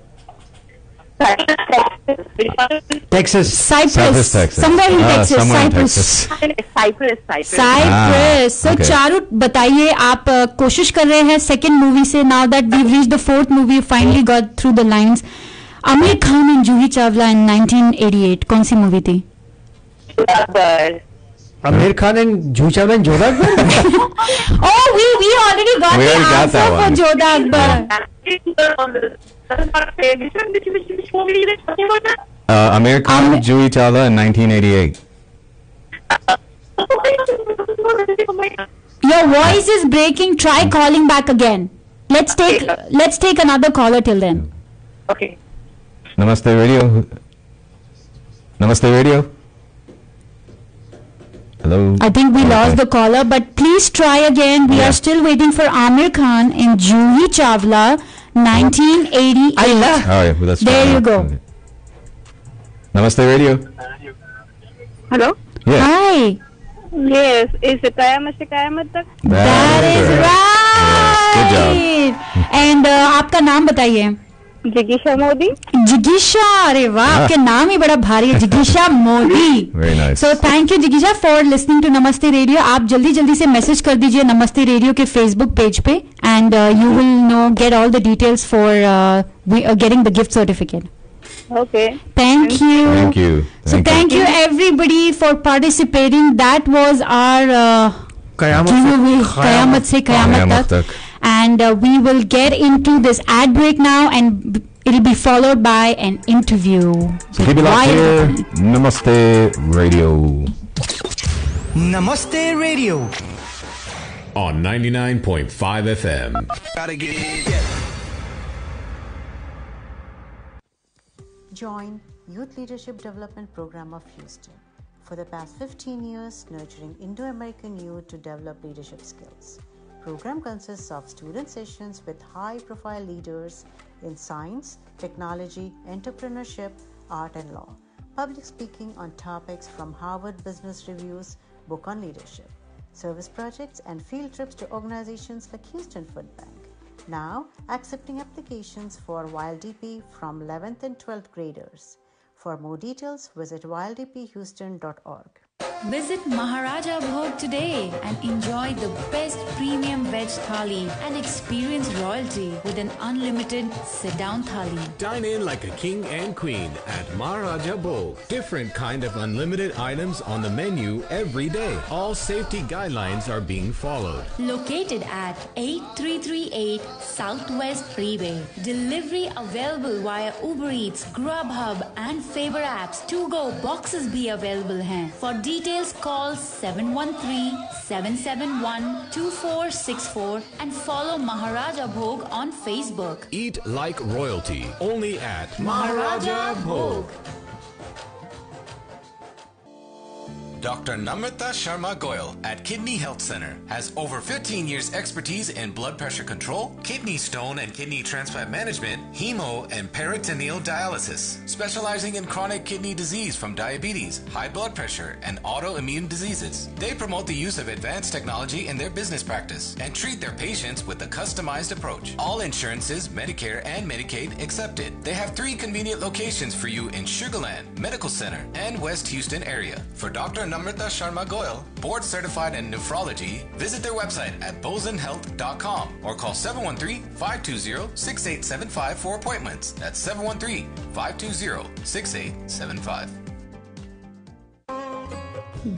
Texas. Cyprus. Texas. Somewhere in Texas. Somewhere in Cyprus. Cyprus. So okay. Charu बताइए आप कोशिश कर रहे हैं second movie से. Now that we've reached the fourth movie, finally got through the lines. Amir Khan and Juhi Chawla in 1988 कौन सी movie थी? Amir Khan and Juhi Chawla and Jodha Akbar. Oh, we already got the answer for Jodha Akbar. Which movie are you talking about now? Amir Khan, Juhi Chawla in 1988. Your voice is breaking. Try calling back again. Let's take another caller till then. Okay. Namaste Radio. Namaste Radio. Hello. I think we lost the caller, but please try again. We are still waiting for Amir Khan in Juhi Chawla, 1988. Oh, yeah, well, there you go. Okay. Namaste Radio. Hello? Yeah. Hi. Yes, is it Kayamat se Kayamat tak? That is right. Yes, good job. And आपका नाम बताइए. जिगीशा मोदी. जिगीशा, अरे वाह, आपके नाम ही बड़ा भारी है, जिगीशा Modi. Very nice. So thank you जिगीशा for listening to Namaste Radio. आप जल्दी से मैसेज कर दीजिए Namaste Radio के Facebook पेज पे, and you will get all the details for getting the gift certificate. Okay. Thank you. Thank you. Thank you everybody for participating. That was our Kayamat se Kayamat tak. And we will get into this ad break now, and it'll be followed by an interview. So keep it locked here. Namaste Radio. Namaste Radio. On 99.5 FM. Gotta get it. Join Youth Leadership Development Program of Houston. For the past 15 years, nurturing Indo-American youth to develop leadership skills. Program consists of student sessions with high-profile leaders in science, technology, entrepreneurship, art and law, public speaking on topics from Harvard Business Review's book on leadership, service projects and field trips to organizations like Houston Food Bank. Now accepting applications for YLDP from 11th and 12th graders. For more details, visit yldphouston.org. Visit Maharaja Bhog today and enjoy the best premium veg thali and experience royalty with an unlimited sit-down thali. Dine in like a king and queen at Maharaja Bhog. Different kind of unlimited items on the menu every day. All safety guidelines are being followed. Located at 8338 Southwest Freeway. Delivery available via Uber Eats, Grubhub and Faber apps. To-go boxes bhi available hain. For details, call 713-771-2464 and follow Maharaja Bhog on Facebook. Eat like royalty. Only at Maharaja Bhog. Dr. Namrata Sharma Goyal at Kidney Health Center has over 15 years expertise in blood pressure control, kidney stone and kidney transplant management, hemo and peritoneal dialysis, specializing in chronic kidney disease from diabetes, high blood pressure, and autoimmune diseases. They promote the use of advanced technology in their business practice and treat their patients with a customized approach. All insurances, Medicare and Medicaid accepted. They have 3 convenient locations for you in Sugar Land, Medical Center, and West Houston area. For Dr. Namrata Sharma Goyal, board certified in nephrology, visit their website at bozenhealth.com or call 713-520-6875 for appointments. That's 713-520-6875.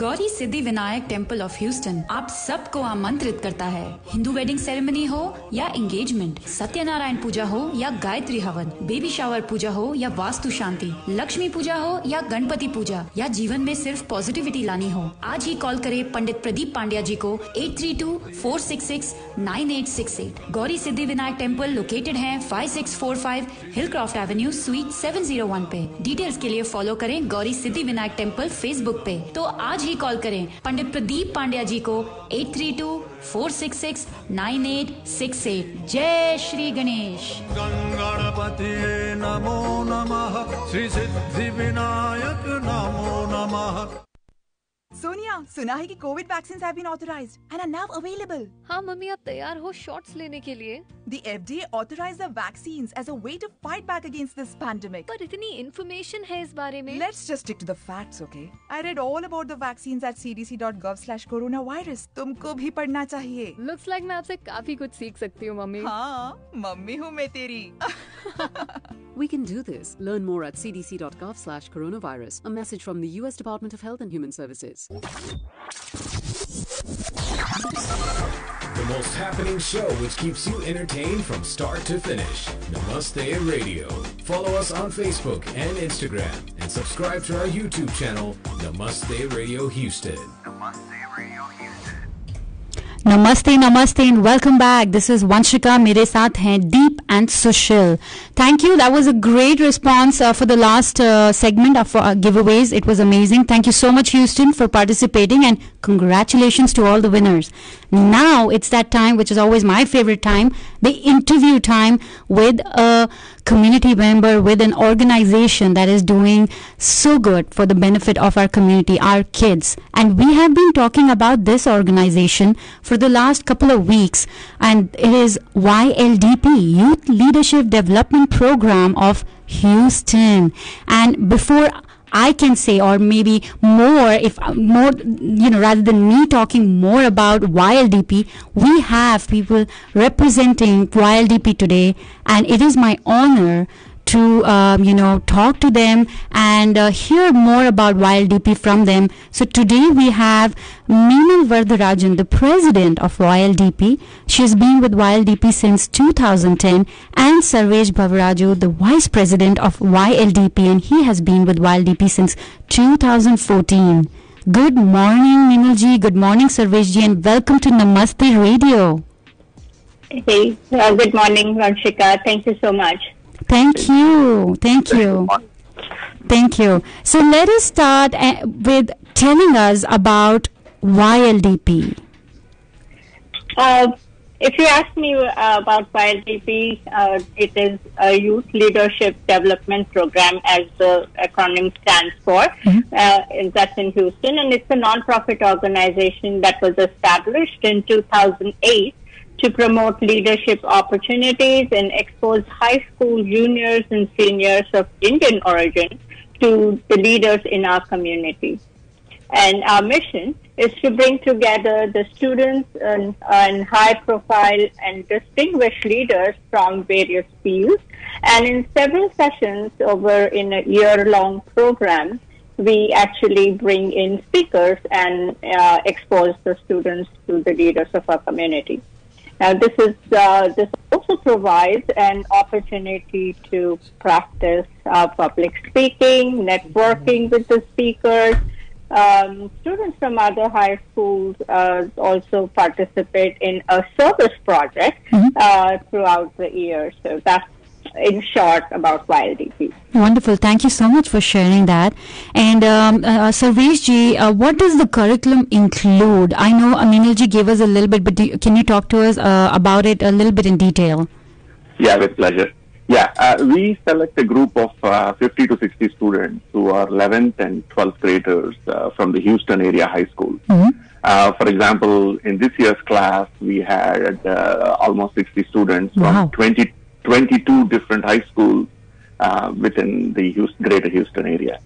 Gauri Siddhi Vinayak temple of Houston आप सबको आमंत्रित करता है. Hindu wedding ceremony हो या engagement, Satyanarayan पूजा हो या गायत्री हवन, बेबी शावर पूजा हो या वास्तु शांति, लक्ष्मी पूजा हो या गणपति पूजा, या जीवन में सिर्फ पॉजिटिविटी लानी हो, आज ही कॉल करें पंडित प्रदीप पांड्या जी को 832-466-9868. गौरी सिद्धि विनायक टेम्पल लोकेटेड है 5645 हिलक्रॉफ्ट एवेन्यू स्वीट 701 पे. डिटेल्स के लिए फॉलो करें गौरी सिद्धि विनायक टेम्पल फेसबुक पे. तो आज ही कॉल करें पंडित प्रदीप पांड्या जी को 832-466-9868. जय श्री गणेश. गणपति नमो नमः, श्री सिद्धि विनायक नमो नमः. सोनिया, सुना है कि covid vaccines have been authorised and are now available. हाँ मम्मी, आप तैयार हो शॉट्स लेने के लिए? The FDA authorized the vaccines as a way to fight back against this pandemic. पर इतनी इंफॉर्मेशन है इस बारे में. Let's just stick to the facts, okay? I read all about the vaccines at cdc.gov/coronavirus. तुमको भी पढ़ना चाहिए. Looks like मैं आपसे काफी कुछ सीख सकती हूँ मम्मी. हाँ, मम्मी हूँ मैं तेरी. We can do this. Learn more at cdc.gov/coronavirus. A message from the U.S. Department of Health and Human Services. The most happening show which keeps you entertained from start to finish. Namaste Radio. Follow us on Facebook and Instagram and subscribe to our YouTube channel, Namaste Radio Houston. Namaste, namaste, and welcome back. This is Vanshika. Mere saath hain Deep and Sushil. Thank you. That was a great response for the last segment of giveaways. It was amazing. Thank you so much, Houston, for participating, and congratulations to all the winners. Now it's that time, which is always my favorite time, the interview time with a community member, with an organization that is doing so good for the benefit of our community, our kids. And we have been talking about this organization for the last couple of weeks, and it is YLDP, Youth Leadership Development Program of Houston. And before I can say, or maybe more, rather than me talking more about YLDP, we have people representing YLDP today, and it is my honor to talk to them and hear more about YLDP from them. So today we have Meenal Vardarajan, the president of YLDP. She's been with YLDP since 2010, and Sarvesh Bhavaraju, the vice president of YLDP, and he has been with YLDP since 2014. Good morning, Meenalji. Good morning, Sarveshji, and welcome to Namaste Radio. Hey, good morning, Vanshika. Thank you so much. Thank you. So let us start with telling us about YLDP. If you ask me about YLDP, it is a Youth Leadership Development Program, as the acronym stands for. That's in Houston, and it's a non-profit organization that was established in 2008 to promote leadership opportunities and expose high school juniors and seniors of Indian origin to the leaders in our community. And our mission is to bring together the students and high-profile and distinguished leaders from various fields. And in several sessions in a year-long program, we actually bring in speakers and expose the students to the leaders of our community. Now, this also provides an opportunity to practice public speaking, networking with the speakers. Students from other high schools also participate in a service project throughout the year. So that's in short about YLDP. Wonderful. Thank you so much for sharing that. And Sarveshji, what does the curriculum include? I know Meenalji gave us a little bit, but can you talk to us about it a little bit in detail? Yeah, with pleasure. Yeah, we select a group of 50 to 60 students who are 11th and 12th graders from the Houston area high school. For example, in this year's class, we had almost 60 students from 22 different high schools within the greater Houston area.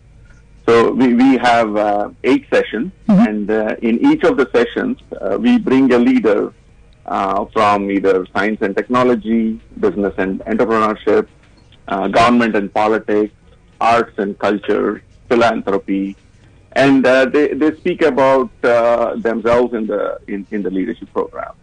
So we have 8 sessions, and in each of the sessions, we bring a leader from either science and technology, business and entrepreneurship, government and politics, arts and culture, philanthropy, and they speak about themselves in the leadership program.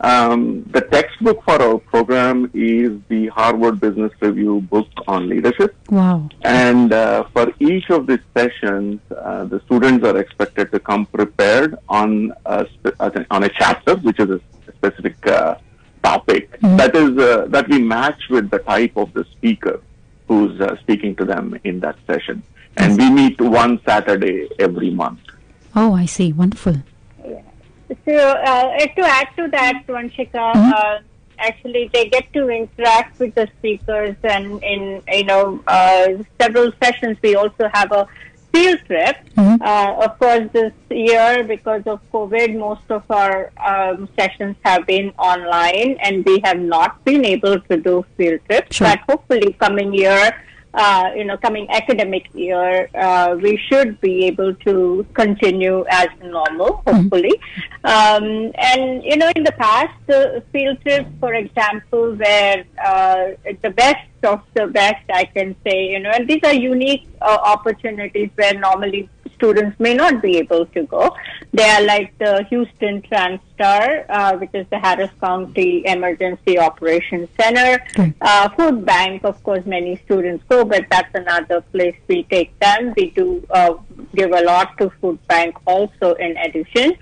The textbook for our program is the Harvard Business Review book on leadership. Wow. And for each of these sessions, the students are expected to come prepared on a chapter, which is a specific topic that we match with the type of the speaker who's speaking to them in that session. And we meet one Saturday every month. Oh, I see. Wonderful. So, to add to that, Vanshika, actually they get to interact with the speakers, and in several sessions we also have a field trip. Of course, this year, because of COVID, most of our sessions have been online, and we have not been able to do field trips. But hopefully, coming year, coming academic year, we should be able to continue as normal, hopefully. And, in the past, the field trips, for example, were the best of the best, I can say, and these are unique opportunities where normally students may not be able to go. They are like the Houston TransStar, which is the Harris County Emergency Operations Center. Food Bank, of course, many students go, but that's another place we take them. We do give a lot to Food Bank also in addition.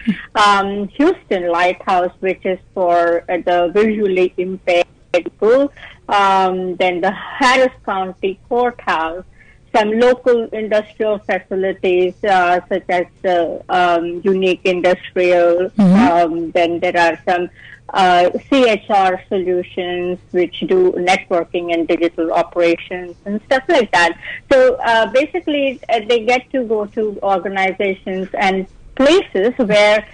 Houston Lighthouse, which is for the visually impaired people. Then the Harris County Courthouse, some local industrial facilities such as the Unique Industrial. Then there are some CHR solutions which do networking and digital operations and stuff like that. So basically they get to go to organizations and places where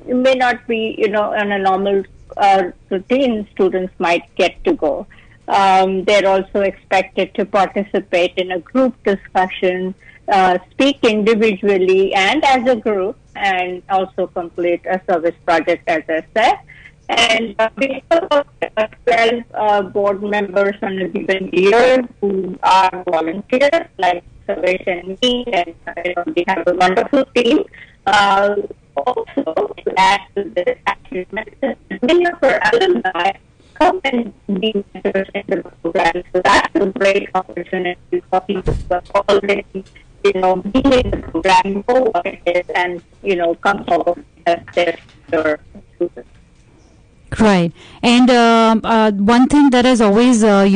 it may not be, on a normal routine students might get to go. They're also expected to participate in a group discussion, speak individually and as a group, and also complete a service project, as I said. And we have about 12 board members on a given year who are volunteers, like Savesh and me, and we have a wonderful team. Also, to add to this, actually, many of our alumni come and be mentors in the program. So that's a great opportunity for people who have already, been in the program, know what it is, and, come forward as their students. Right. And one thing that has always, I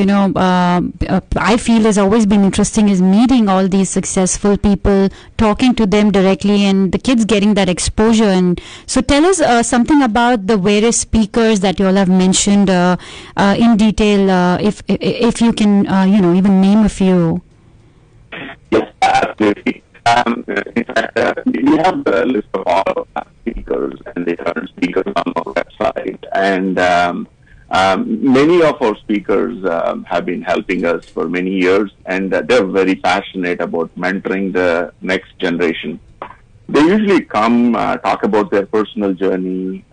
feel has always been interesting is meeting all these successful people, talking to them directly, and the kids getting that exposure. And so tell us something about the various speakers that you all have mentioned in detail, if you can, even name a few. Yes, absolutely. In fact, we have the list of all speakers and the current speakers on our website, and many of our speakers have been helping us for many years, and they're very passionate about mentoring the next generation. They usually come talk about their personal journey,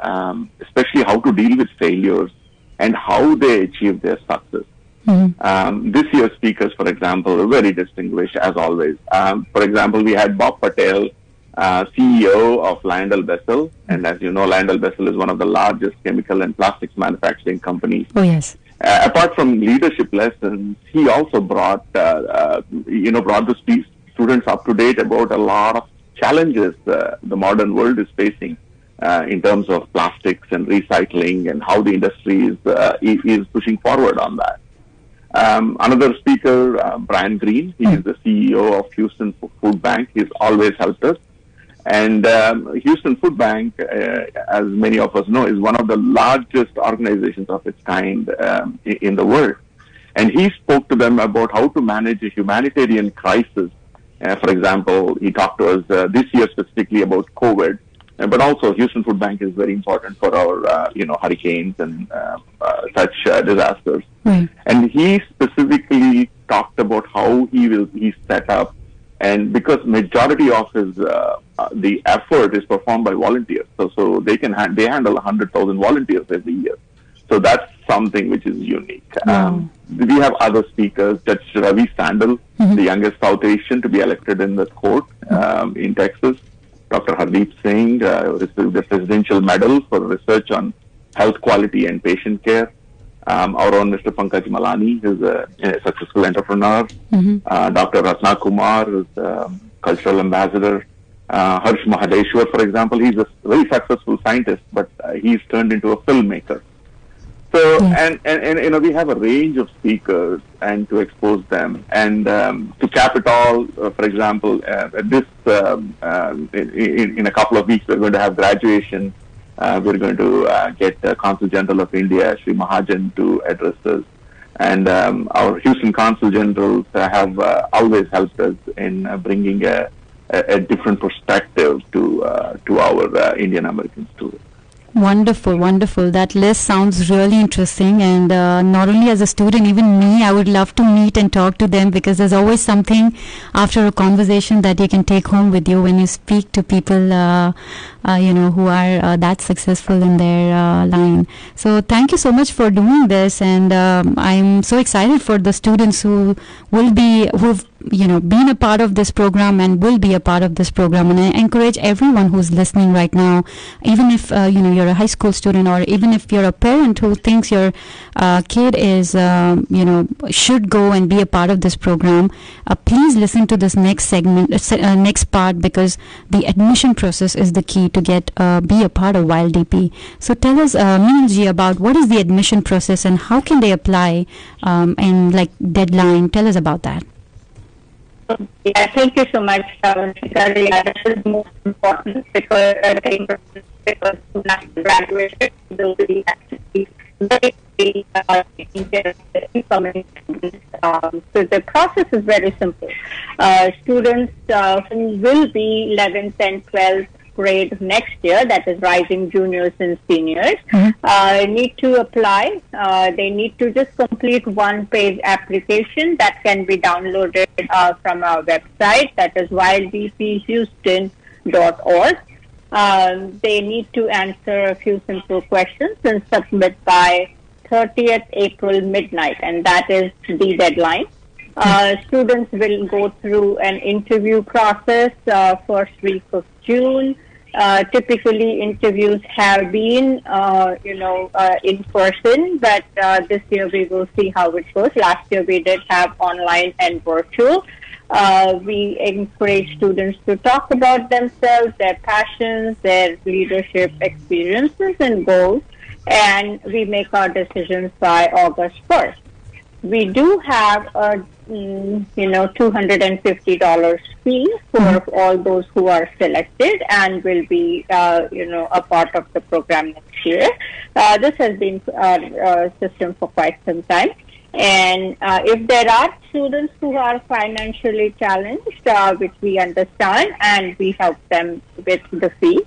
especially how to deal with failures and how they achieve their success. This year's speakers, for example, are very distinguished as always. For example, we had Bob Patel, CEO of Lyondell-Bessel, and as you know, Lyondell-Bessel is one of the largest chemical and plastics manufacturing companies. Oh yes. Apart from leadership lessons, he also brought the students up to date about a lot of challenges the modern world is facing in terms of plastics and recycling, and how the industry is pushing forward on that. Another speaker, Brian Green, he is the CEO of Houston Food Bank. He's always helped us. And Houston Food Bank, as many of us know, is one of the largest organizations of its kind in the world. And he spoke to them about how to manage a humanitarian crisis. For example, he talked to us this year specifically about COVID. But also, Houston Food Bank is very important for our, hurricanes and such disasters. And he specifically talked about how he's set up, and because majority of his the effort is performed by volunteers, so they handle 100,000 volunteers every year. So that's something which is unique. We have other speakers. Judge Ravi Sandal, the youngest South Asian to be elected in the court in Texas. Dr. Hardeep Singh received the Presidential Medal for research on health quality and patient care. Our own Mr. Pankaj Malani, who's a successful entrepreneur. Dr. Ratna Kumar, who's a cultural ambassador. Harsh Mahadeshwar, for example, he's a very successful scientist, but he's turned into a filmmaker. So, and we have a range of speakers and to expose them. And to cap it all, for example, in a couple of weeks, we're going to have graduation. We're going to get the Consul General of India, Sri Mahajan, to address us. And our Houston Consul Generals have always helped us in bringing a different perspective to our Indian American students. Wonderful, wonderful. That list sounds really interesting, and not only as a student, even me, I would love to meet and talk to them, because there's always something after a conversation that you can take home with you when you speak to people, who are that successful in their line. So thank you so much for doing this, and I'm so excited for the students who've been a part of this program and will be a part of this program. And I encourage everyone who's listening right now, even if you're a high school student, or even if you're a parent who thinks your kid is should go and be a part of this program, please listen to this next segment, next part, because the admission process is the key to be a part of YLDP. So tell us, Meenal ji, about what is the admission process and how can they apply, and like deadline. Tell us about that. Yeah, thank you so much, Shikha. Yeah, this is most important because graduation will be actually very taking care of the incoming students. So the process is very simple. Students who will be 11th and 12th grade next year, that is rising juniors and seniors, need to apply. They need to just complete one-page application that can be downloaded from our website, that is yldphouston.org. They need to answer a few simple questions and submit by 30th April midnight, and that is the deadline. Students will go through an interview process first week of June. Typically, interviews have been, in person, but this year we will see how it goes. Last year we did have online and virtual. We encourage students to talk about themselves, their passions, their leadership experiences and goals, and we make our decisions by August 1st. We do have a $250 fee for all those who are selected and will be, a part of the program next year. This has been our system for quite some time. And if there are students who are financially challenged, which we understand, and we help them with the fee.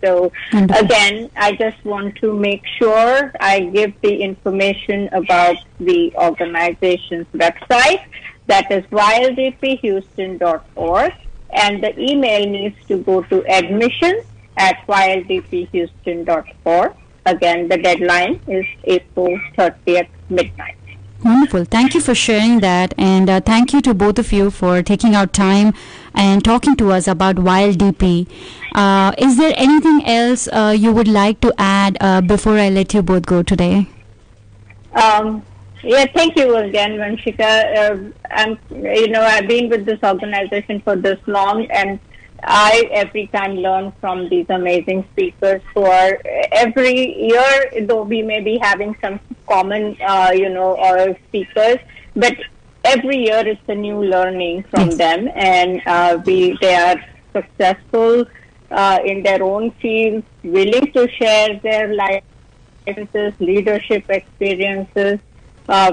So again, I just want to make sure I give the information about the organization's website. That is yldphouston.org, and the email needs to go to admissions@yldphouston.org. Again, the deadline is April 30th midnight. Wonderful. Thank you for sharing that, and thank you to both of you for taking out time and talking to us about YLDP. Is there anything else you would like to add before I let you both go today? Yeah, thank you again, Vanshika. I've been with this organization for this long, and I every time learn from these amazing speakers who are every year, though we may be having some common, or speakers, but every year it's a new learning from them, and they are successful in their own fields, willing to share their life experiences, leadership experiences.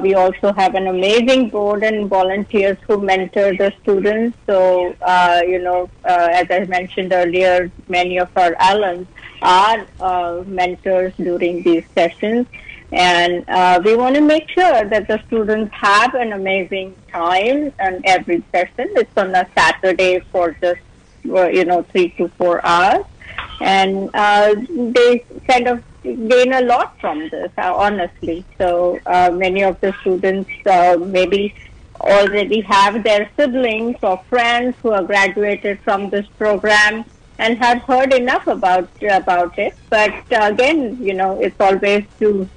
We also have an amazing board and volunteers who mentor the students. So, as I mentioned earlier, many of our alums are mentors during these sessions. And we want to make sure that the students have an amazing time in every session. It's on a Saturday for just, 3 to 4 hours. And they kind of gain a lot from this, honestly. So many of the students maybe already have their siblings or friends who are graduated from this program and have heard enough about it. But again, it's always good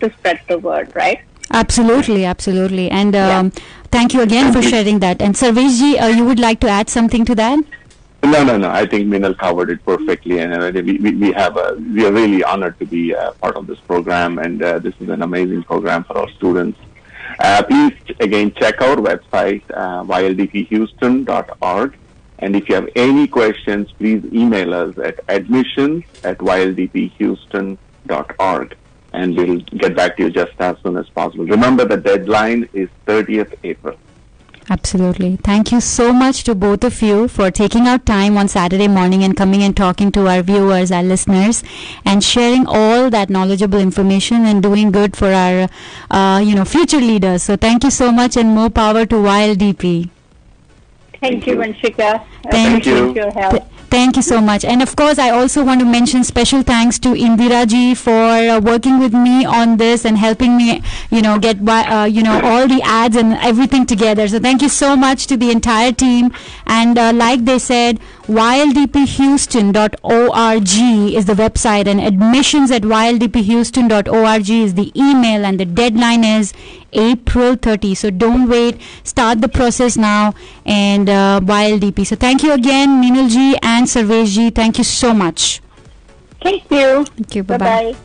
to spread the word, right? Absolutely. And thank you again for sharing that. And Sarveshji, you would like to add something to that? No. I think Meenal covered it perfectly, and we are really honored to be part of this program, and this is an amazing program for our students. Please again check our website yldphouston.org, and if you have any questions, please email us at admissions@yldphouston.org, and we'll get back to you just as soon as possible. Remember, the deadline is 30th April. Absolutely. Thank you so much to both of you for taking out time on Saturday morning and coming and talking to our viewers, our listeners, and sharing all that knowledgeable information and doing good for our, future leaders. So thank you so much, and more power to YLDP. Thank you, Vanshika. Thank you. Your help. Thank you so much. And of course, I also want to mention special thanks to Indira ji for working with me on this and helping me, get all the ads and everything together. So thank you so much to the entire team. And like they said, wildphouston.org is the website, and admissions at wildphouston.org is the email, and the deadline is April 30. So don't wait. Start the process now. And WildDP. So thank you again, Meenal ji and Sarvesh ji. Thank you so much. Thank you. Thank you. Bye-bye.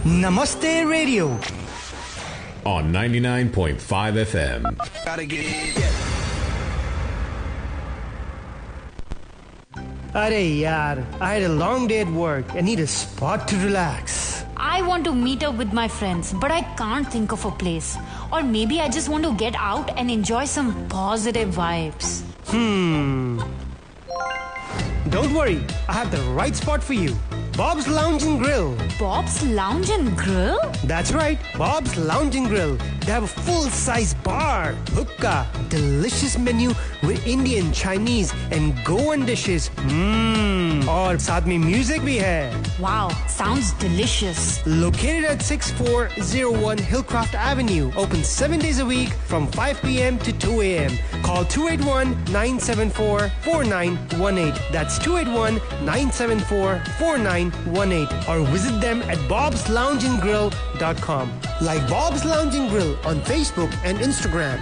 Namaste Radio on 99.5 FM. Gotta get it. Arey yaar, I had a long day at work. I need a spot to relax. I want to meet up with my friends, but I can't think of a place. Or maybe I just want to get out and enjoy some positive vibes. Don't worry, I have the right spot for you. Bob's Lounge and Grill. Bob's Lounge and Grill? That's right, Bob's Lounge and Grill. They have a full-size bar, hookah, delicious menu with Indian, Chinese and Goan dishes. और साथ में music भी है. Wow, sounds delicious. Located at 6401 Hillcroft Avenue. Open 7 days a week from 5 p.m. to 2 a.m. Call 281-974-4918. That's 281-974-4918. Or visit them at bobsloungeandgrill.com. Like Bob's Lounge and Grill on Facebook and Instagram.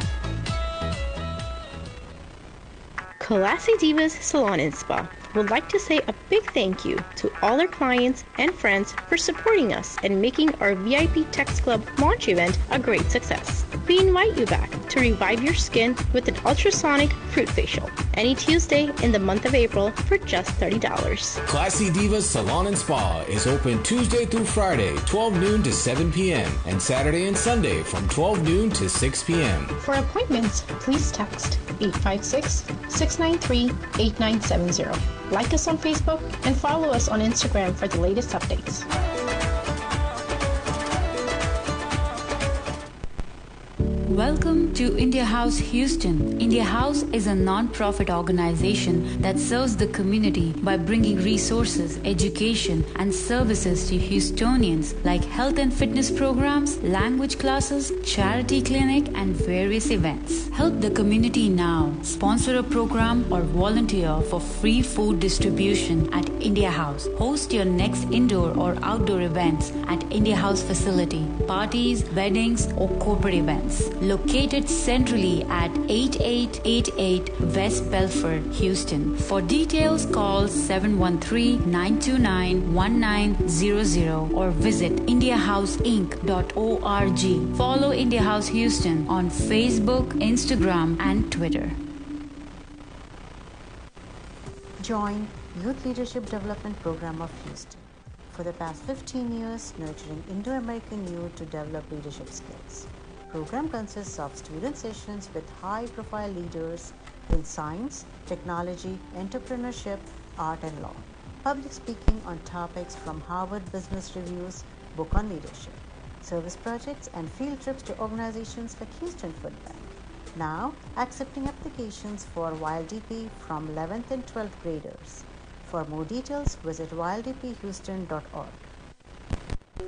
Classy Divas Salon and Spa would like to say a big thank you to all our clients and friends for supporting us and making our VIP Text Club launch event a great success. We invite you back to revive your skin with an ultrasonic fruit facial any Tuesday in the month of April for just $30. Classy Divas Salon and Spa is open Tuesday through Friday, 12 noon to 7 p.m. and Saturday and Sunday from 12 noon to 6 p.m. For appointments, please text 856-693-8970. Like us on Facebook and follow us on Instagram for the latest updates. Welcome to India House Houston. India House is a non-profit organization that serves the community by bringing resources, education, and services to Houstonians like health and fitness programs, language classes, charity clinic, and various events. Help the community now. Sponsor a program or volunteer for free food distribution at India House. Host your next indoor or outdoor events at India House facility, parties, weddings, or corporate events. Located centrally at 8888 West Belford, Houston. For details, call 713-929-1900 or visit indiahouseinc.org. Follow India House Houston on Facebook, Instagram, and Twitter. Join Youth Leadership Development Program of Houston. For the past 15 years, nurturing Indo-American youth to develop leadership skills. Program consists of student sessions with high-profile leaders in science, technology, entrepreneurship, art and law. Public speaking on topics from Harvard Business Review's book on leadership. Service projects and field trips to organizations like Houston Food Bank. Now, accepting applications for WildDP from 11th and 12th graders. For more details, visit wildphouston.org.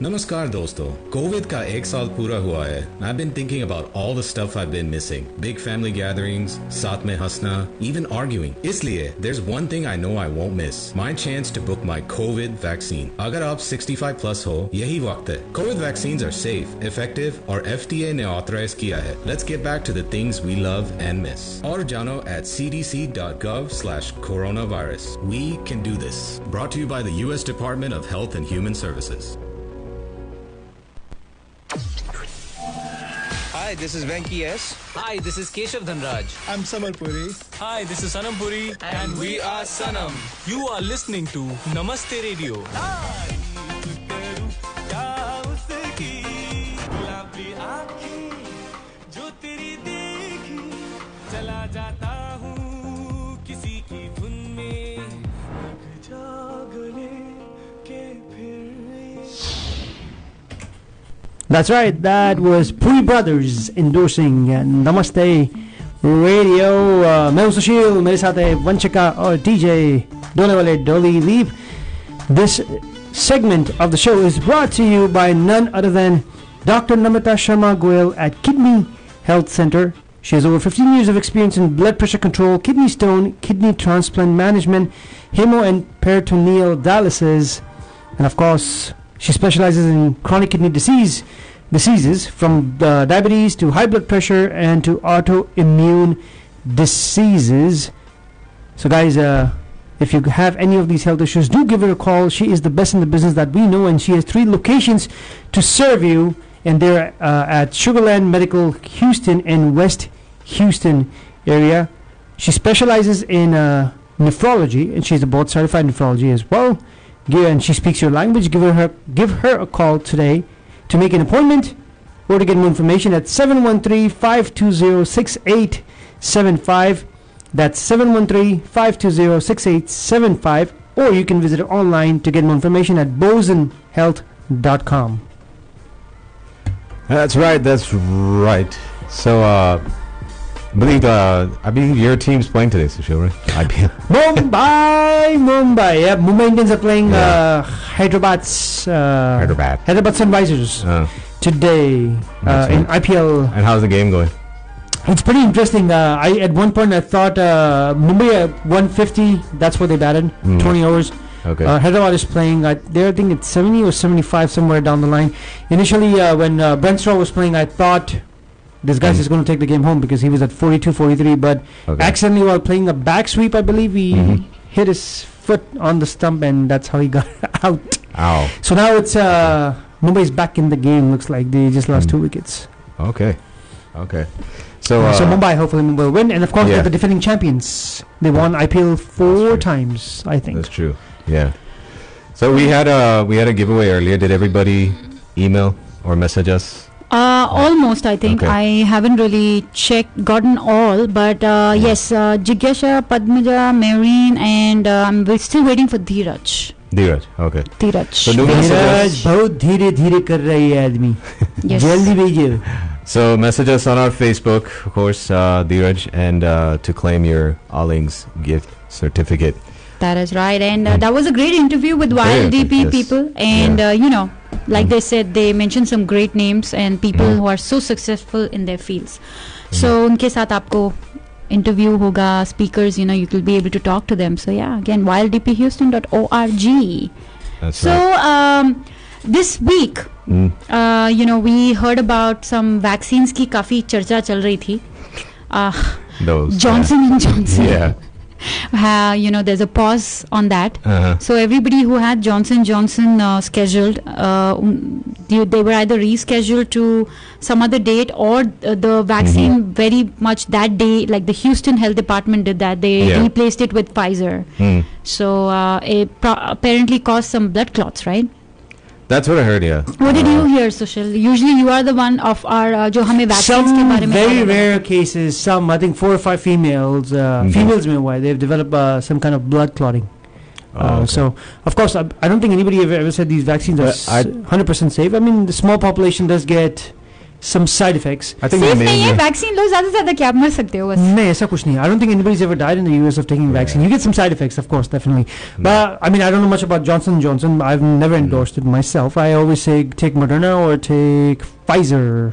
Namaskar दोस्तों, Covid का 1 साल पूरा हुआ है. I've been thinking about all the stuff I've been missing. Big family gatherings, साथ में हंसना, even arguing. इसलिए there's one thing I know I won't miss. My chance to book my COVID vaccine. अगर आप 65 plus हो, यही वक्त है. COVID vaccines are safe, effective और FDA ने authorize किया है. Let's get back to the things we love and miss. और जानो at cdc.gov/coronavirus. We can do this. Brought to you by the U.S. Department of Health and Human Services. Hi, this is Venki S. Hi, this is Keshav Dhanraj. I'm Samar Puri. Hi, this is Sanam Puri. And we are Sanam. You are listening to Namaste Radio. That's right. That was Puri Brothers endorsing Namaste Radio. मैं हूं सुशील, मेरे साथ है वंशिका और DJ डोले वाले डोली leave. This segment of the show is brought to you by none other than Dr. Namrata Sharma Goyal at Kidney Health Center. She has over 15 years of experience in blood pressure control, kidney stone, kidney transplant management, hemo and peritoneal dialysis, and of course, she specializes in chronic kidney diseases from diabetes to high blood pressure and to autoimmune diseases. So guys, if you have any of these health issues, do give her a call. She is the best in the business that we know, and she has 3 locations to serve you, and they're at Sugarland Medical Houston and West Houston area. She specializes in nephrology, and she's a board certified nephrology as well. And she speaks your language. Give her a call today to make an appointment or to get more information at 713-520-6875. That's 713-520-6875. Or you can visit her online to get more information at bosenhealth.com. That's right. So, I believe your team's playing today, Sushil, right? IPL. Mumbai. Yeah, Mumbai Indians are playing Hyderabad Sunrisers today in IPL. And how's the game going? It's pretty interesting. At one point I thought Mumbai at 150. That's what they batted. 20 overs. Okay. Hyderabad is playing. There, I think it's 70 or 75 somewhere down the line. Initially, when Brent Straw was playing, I thought this guy's is going to take the game home because he was at 42, 43. But accidentally, while playing a back sweep, I believe he hit his foot on the stump, and that's how he got out. Ow. So now it's Mumbai's back in the game. Looks like they just lost 2 wickets. Okay. So Mumbai will win, and of course they're the defending champions. They won IPL 4 times, I think. That's true. Yeah. So we had a giveaway earlier. Did everybody email or message us? Almost, I think. Okay. I haven't really gotten all, but yes, Jigyasha, Padmaja, Maureen, and we're still waiting for Dheeraj. Okay. Dheeraj. So Dheeraj, बहुत धीरे कर रही है आदमी. Yes. जल्दी भेजिए. So message us on our Facebook, of course, Dheeraj, and to claim your Allings gift certificate. That is right, and that was a great interview with Wild DP people, and like they said, they mentioned some great names and people who are so successful in their fields. So उनके साथ आपको interview होगा, speakers, you will be able to talk to them. So yeah, again, wilddphouston.org. That's so right. This week, we heard about some vaccines की काफी चर्चा चल रही थी. Johnson and Johnson. Yeah. There's a pause on that. So everybody who had Johnson scheduled, they were either rescheduled to some other date, or the vaccine very much that day, like the Houston Health Department did that, they replaced it with Pfizer. So it apparently caused some blood clots, right? That's what I heard, yeah. What did you hear, Sushil? Usually you are the one of our जो हमें vaccines के बारे में. Some very rare cases, I think 4 or 5 females, females meanwhile, they've developed some kind of blood clotting. Okay. So, of course, I don't think anybody ever said these vaccines are 100% safe. I mean, the small population does get some side effects. I think safe नहीं है, vaccine लो ज़्यादा क्या मर सकते हो बस. नहीं ऐसा कुछ नहीं. I don't think anybody's ever died in the US of taking vaccine. You get some side effects, of course, definitely. But I mean, I don't know much about Johnson & Johnson. I've never endorsed it myself. I always say take Moderna or take Pfizer.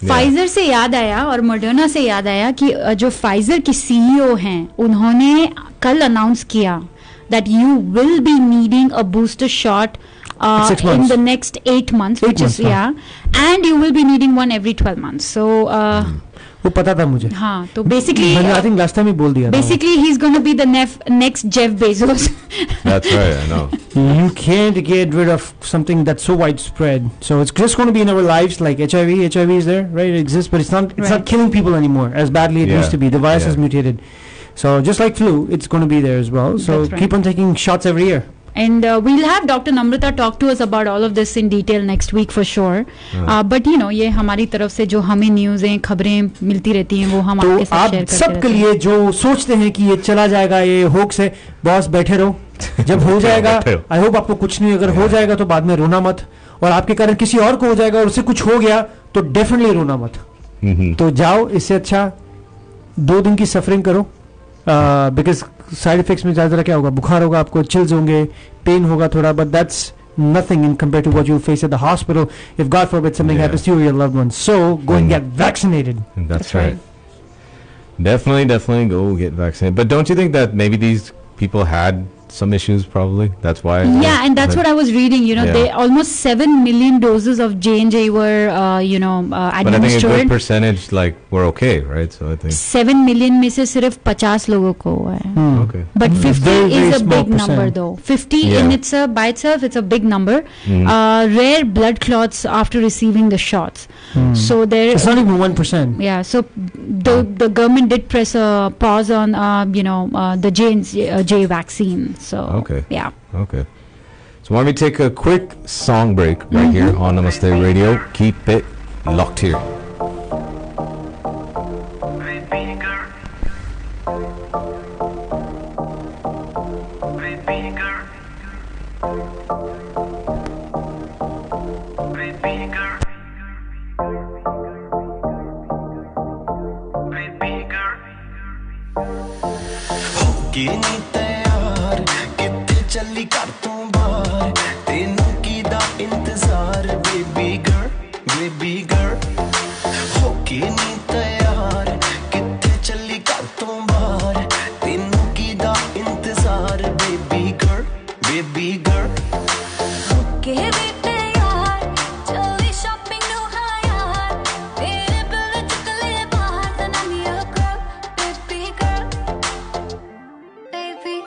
Pfizer से याद आया और Moderna से याद आया कि जो Pfizer की CEO हैं, उन्होंने कल announce किया that you will be needing a booster shot in the next 8 months, and you will be needing one every 12 months. So वो पता था मुझे. हाँ, तो basically I think last time he बोल दिया. Basically he's going to be the next Jeff Bezos. That's right, I know. You can't get rid of something that's so widespread. So it's just going to be in our lives, like HIV. HIV is there, right? It exists, but it's not killing people anymore as badly it used to be. The virus has mutated. So just like flu, it's going to be there as well. So keep on taking shots every year. And we'll have Dr. Namrata talk to us about all of this in detail next week for sure. But ये हमारी तरफ से जो हमें न्यूज़ें खबरें मिलती रहती हैं वो हम आपके साथ शेयर करते रहते हैं. सबके लिए जो सोचते हैं कि ये चला जाएगा, ये होक्स है, बॉस बैठे रहो. जब हो जाएगा, आई होप आपको कुछ नहीं, अगर हो जाएगा तो बाद में रोना मत. और आपके कारण किसी और को हो जाएगा और उससे कुछ हो गया तो डेफिनेटली रोना मत. तो जाओ, इससे अच्छा 2 दिन की सफरिंग करो, बिकॉज साइड इफेक्ट्स में ज़्यादा क्या होगा, बुखार होगा आपको, चिल्स होंगे, पेन होगा थोड़ा, but that's nothing in compared to what you'll face at the hospital if God forbid something happens to you or your loved ones. So go and get vaccinated. That's right. Definitely go get vaccinated. But don't you think that maybe these people had some issues probably? That's why. Yeah, and that's what I was reading. You know, they almost 7 million doses of J&J were, administered. But I think a good percentage like were okay, right? So I think 7 million में से सिर्फ 50 लोगों को हुआ है. Okay. But 50 is a big number, though. 50 in by itself, it's a big number. Rare blood clots after receiving the shots. So there. It's not even 1%. Yeah. So the government did press a pause on, the J vaccine. So yeah. Okay. So why don't we take a quick song break right here on Namaste Radio. Keep it locked here. ਚੱਲੀ ਘਰ ਤੋਂ ਬਾਹਰ ਤੈਨੂੰ ਕੀਦਾ ਇੰਤਜ਼ਾਰ baby girl ਹੋ ਕੇ ਨਹੀਂ ਤਿਆਰ ਕਿੱਥੇ ਚੱਲੀ ਘਰ ਤੋਂ ਬਾਹਰ ਤੈਨੂੰ ਕੀਦਾ ਇੰਤਜ਼ਾਰ ਬੇਬੀ ਗਰਲ ਹੋ ਕੇ ਵੀ ਤਿਆਰ ਚੱਲੀ ਸ਼ਾਪਿੰਗ ਨੂੰ ਹਾਂ ਯਾਰ ਤੇਰੇ ਬਿਲ ਚੁੱਕਲੇ ਬਾਹਰ ਤਾਂ ਨਾ ਮੀਆ ਗਰਲ ਬੇਬੀ ਗਰਲ ਬੇਬੀ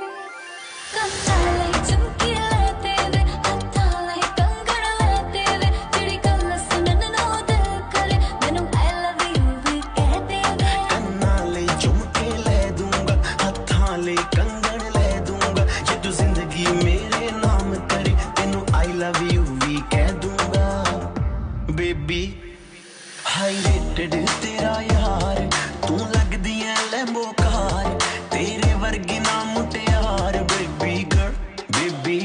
तेरा यार तू लगदी है लैम्बो कार तेरे वर्गी ना मुटियार बेबी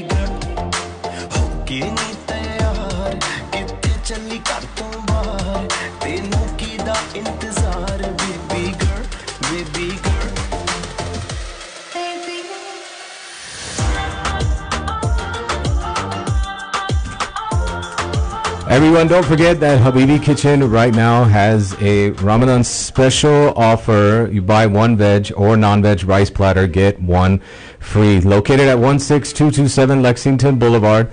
गर्ल होके नहीं तैयार किथे चली घर तो बाहर तेनू कीदा इंतजार baby girl Everyone, don't forget that Habibi Kitchen right now has a Ramadan special offer. You buy 1 veg or non-veg rice platter, get 1 free. Located at 16227 Lexington Boulevard.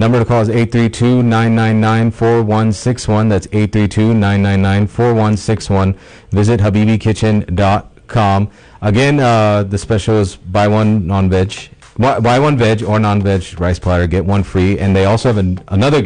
Number to call is 832-999-4161. That's 832-999-4161. Visit habibikitchen.com. Again, the special is buy 1 non-veg. Buy 1 veg or non-veg rice platter, get 1 free, and they also have another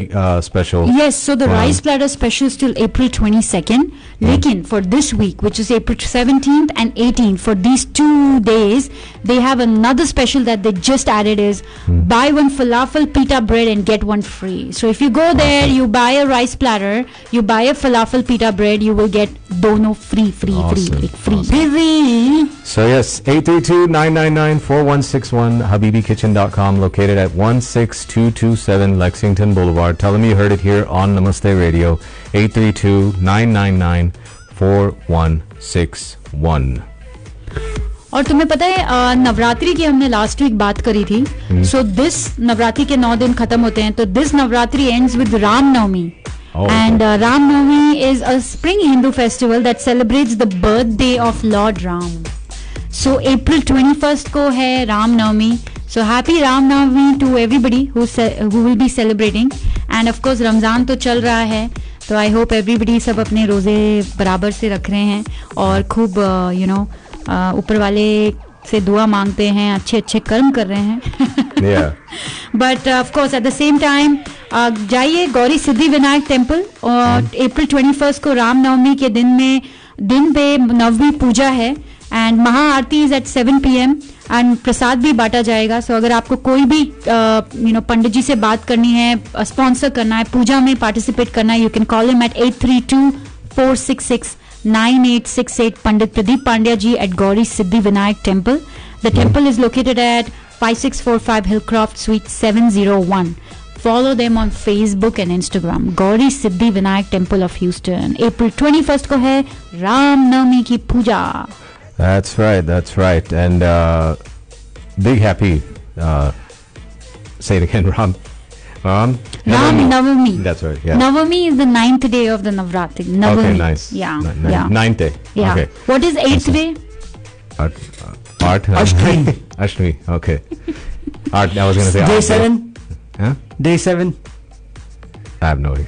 special. Yes, so the rice platter special is till April 22nd. Lekin for this week, which is April 17th and 18th, for these 2 days, they have another special that they just added is buy 1 falafel pita bread and get 1 free. So if you go there, you buy a rice platter, you buy a falafel pita bread, you will get dono free. So yes, 832-999-4161, habibikitchen.com, located at 16227 Lexington Boulevard. Tell them you heard it here on Namaste Radio, 832-999-4161. और तुम्हें पता है नवरात्रि की हमने last week बात करी थी. So this Navratri के 9 दिन खत्म होते हैं, तो this Navratri ends with Ram Navami. And Ram Navami is a spring Hindu festival that celebrates the birthday of Lord Ram. So April 21st को है Ram Navami. So happy Ram Navami to everybody who will be celebrating. And of course Ramzan तो चल रहा है, तो I hope everybody सब अपने रोजे बराबर से रख रहे हैं और खूब ऊपर वाले से दुआ मांगते हैं, अच्छे कर्म कर रहे हैं. But of course at the same time जाइए गौरी सिद्धि विनायक टेम्पल, और अप्रैल 21 को राम नवमी के दिन पे नवमी पूजा है एंड महाआरती इज एट 7 PM एंड प्रसाद भी बांटा जाएगा. सो अगर आपको कोई भी पंडित जी से बात करनी है, स्पॉन्सर करना है, पूजा में पार्टिसिपेट करना है, you can call him at 832-466-9868 Pandit Pradeep Pandya ji at Gauri Siddhi Vinayak temple. The temple is located at 5645 Hillcroft Suite 701. Follow them on Facebook and Instagram. Gauri Siddhi Vinayak Temple of Houston. April 21st को है राम नवमी की पूजा. That's right. And big happy. Say it again, Ram Navami. That's right. Yeah. Navami is the 9th day of the Navratri. Navami. Okay, nice. Yeah. Yeah. 9th day. Yeah. Okay. What is 8th day? Ashtami. Okay. Art. I was going to say Day 7. Huh? Day 7. I have no idea.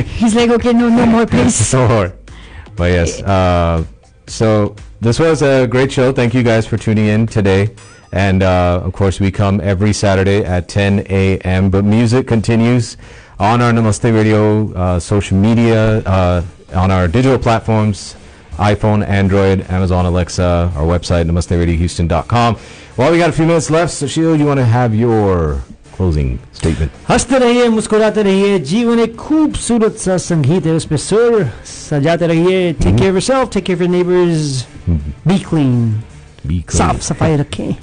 He's like, okay, no more, please. No more. But yes. So this was a great show. Thank you guys for tuning in today. And of course, we come every Saturday at 10 a.m. But music continues on our Namaste Radio social media, on our digital platforms, iPhone, Android, Amazon, Alexa, our website, namasteradiohouston.com. Well, we got a few minutes left. So, Sheila, you want to have your closing statement? हंसते रहिए, मुस्कुराते रहिए. जीवन एक खूबसूरत सा संगीत है, उसमें सुर सजाते रहिए. Take care of yourself, take care of your neighbors. Be clean. साफ सफाई रखें.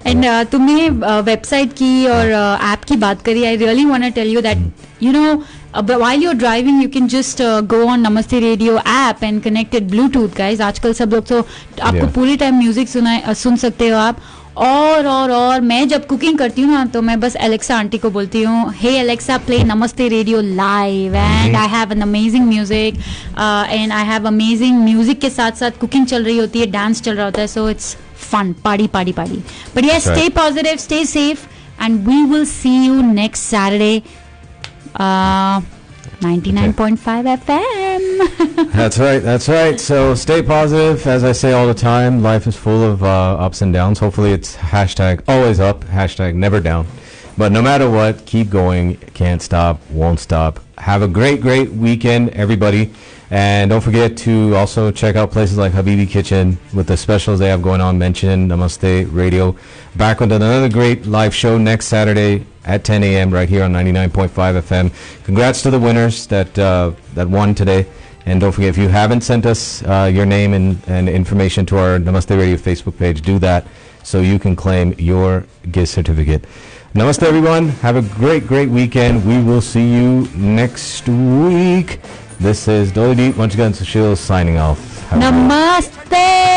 एंड तुमने वेबसाइट की और ऐप की बात करी. I really want to tell you that you know while you're driving you can just go on Namaste Radio app and connect it Bluetooth guys. आजकल सब लोग तो आपको पूरी टाइम म्यूजिक सुन सकते हो आप. और मैं जब कुकिंग करती हूँ ना तो मैं बस एलेक्सा आंटी को बोलती हूँ, हे एलेक्सा प्ले नमस्ते radio live, and I have an amazing music and I have amazing music के साथ साथ कुकिंग चल रही होती है, डांस चल रहा होता है. So it's fun, party. But yes, stay positive, stay safe, and we will see you next Saturday. 99.5 FM. That's right. So stay positive. As I say all the time, life is full of ups and downs. Hopefully it's hashtag always up, hashtag never down. But no matter what, keep going. Can't stop, won't stop. Have a great weekend, everybody. And don't forget to also check out places like Habibi Kitchen with the specials they have going on. Mention Namaste Radio. Back with another great live show next Saturday at 10 a.m. right here on 99.5 FM. Congrats to the winners that won today. And don't forget, if you haven't sent us your name and information to our Namaste Radio Facebook page, do that so you can claim your gift certificate. Namaste, everyone. Have a great weekend. We will see you next week. This is Dolly Deep, once again, Sushil signing off. Namaste!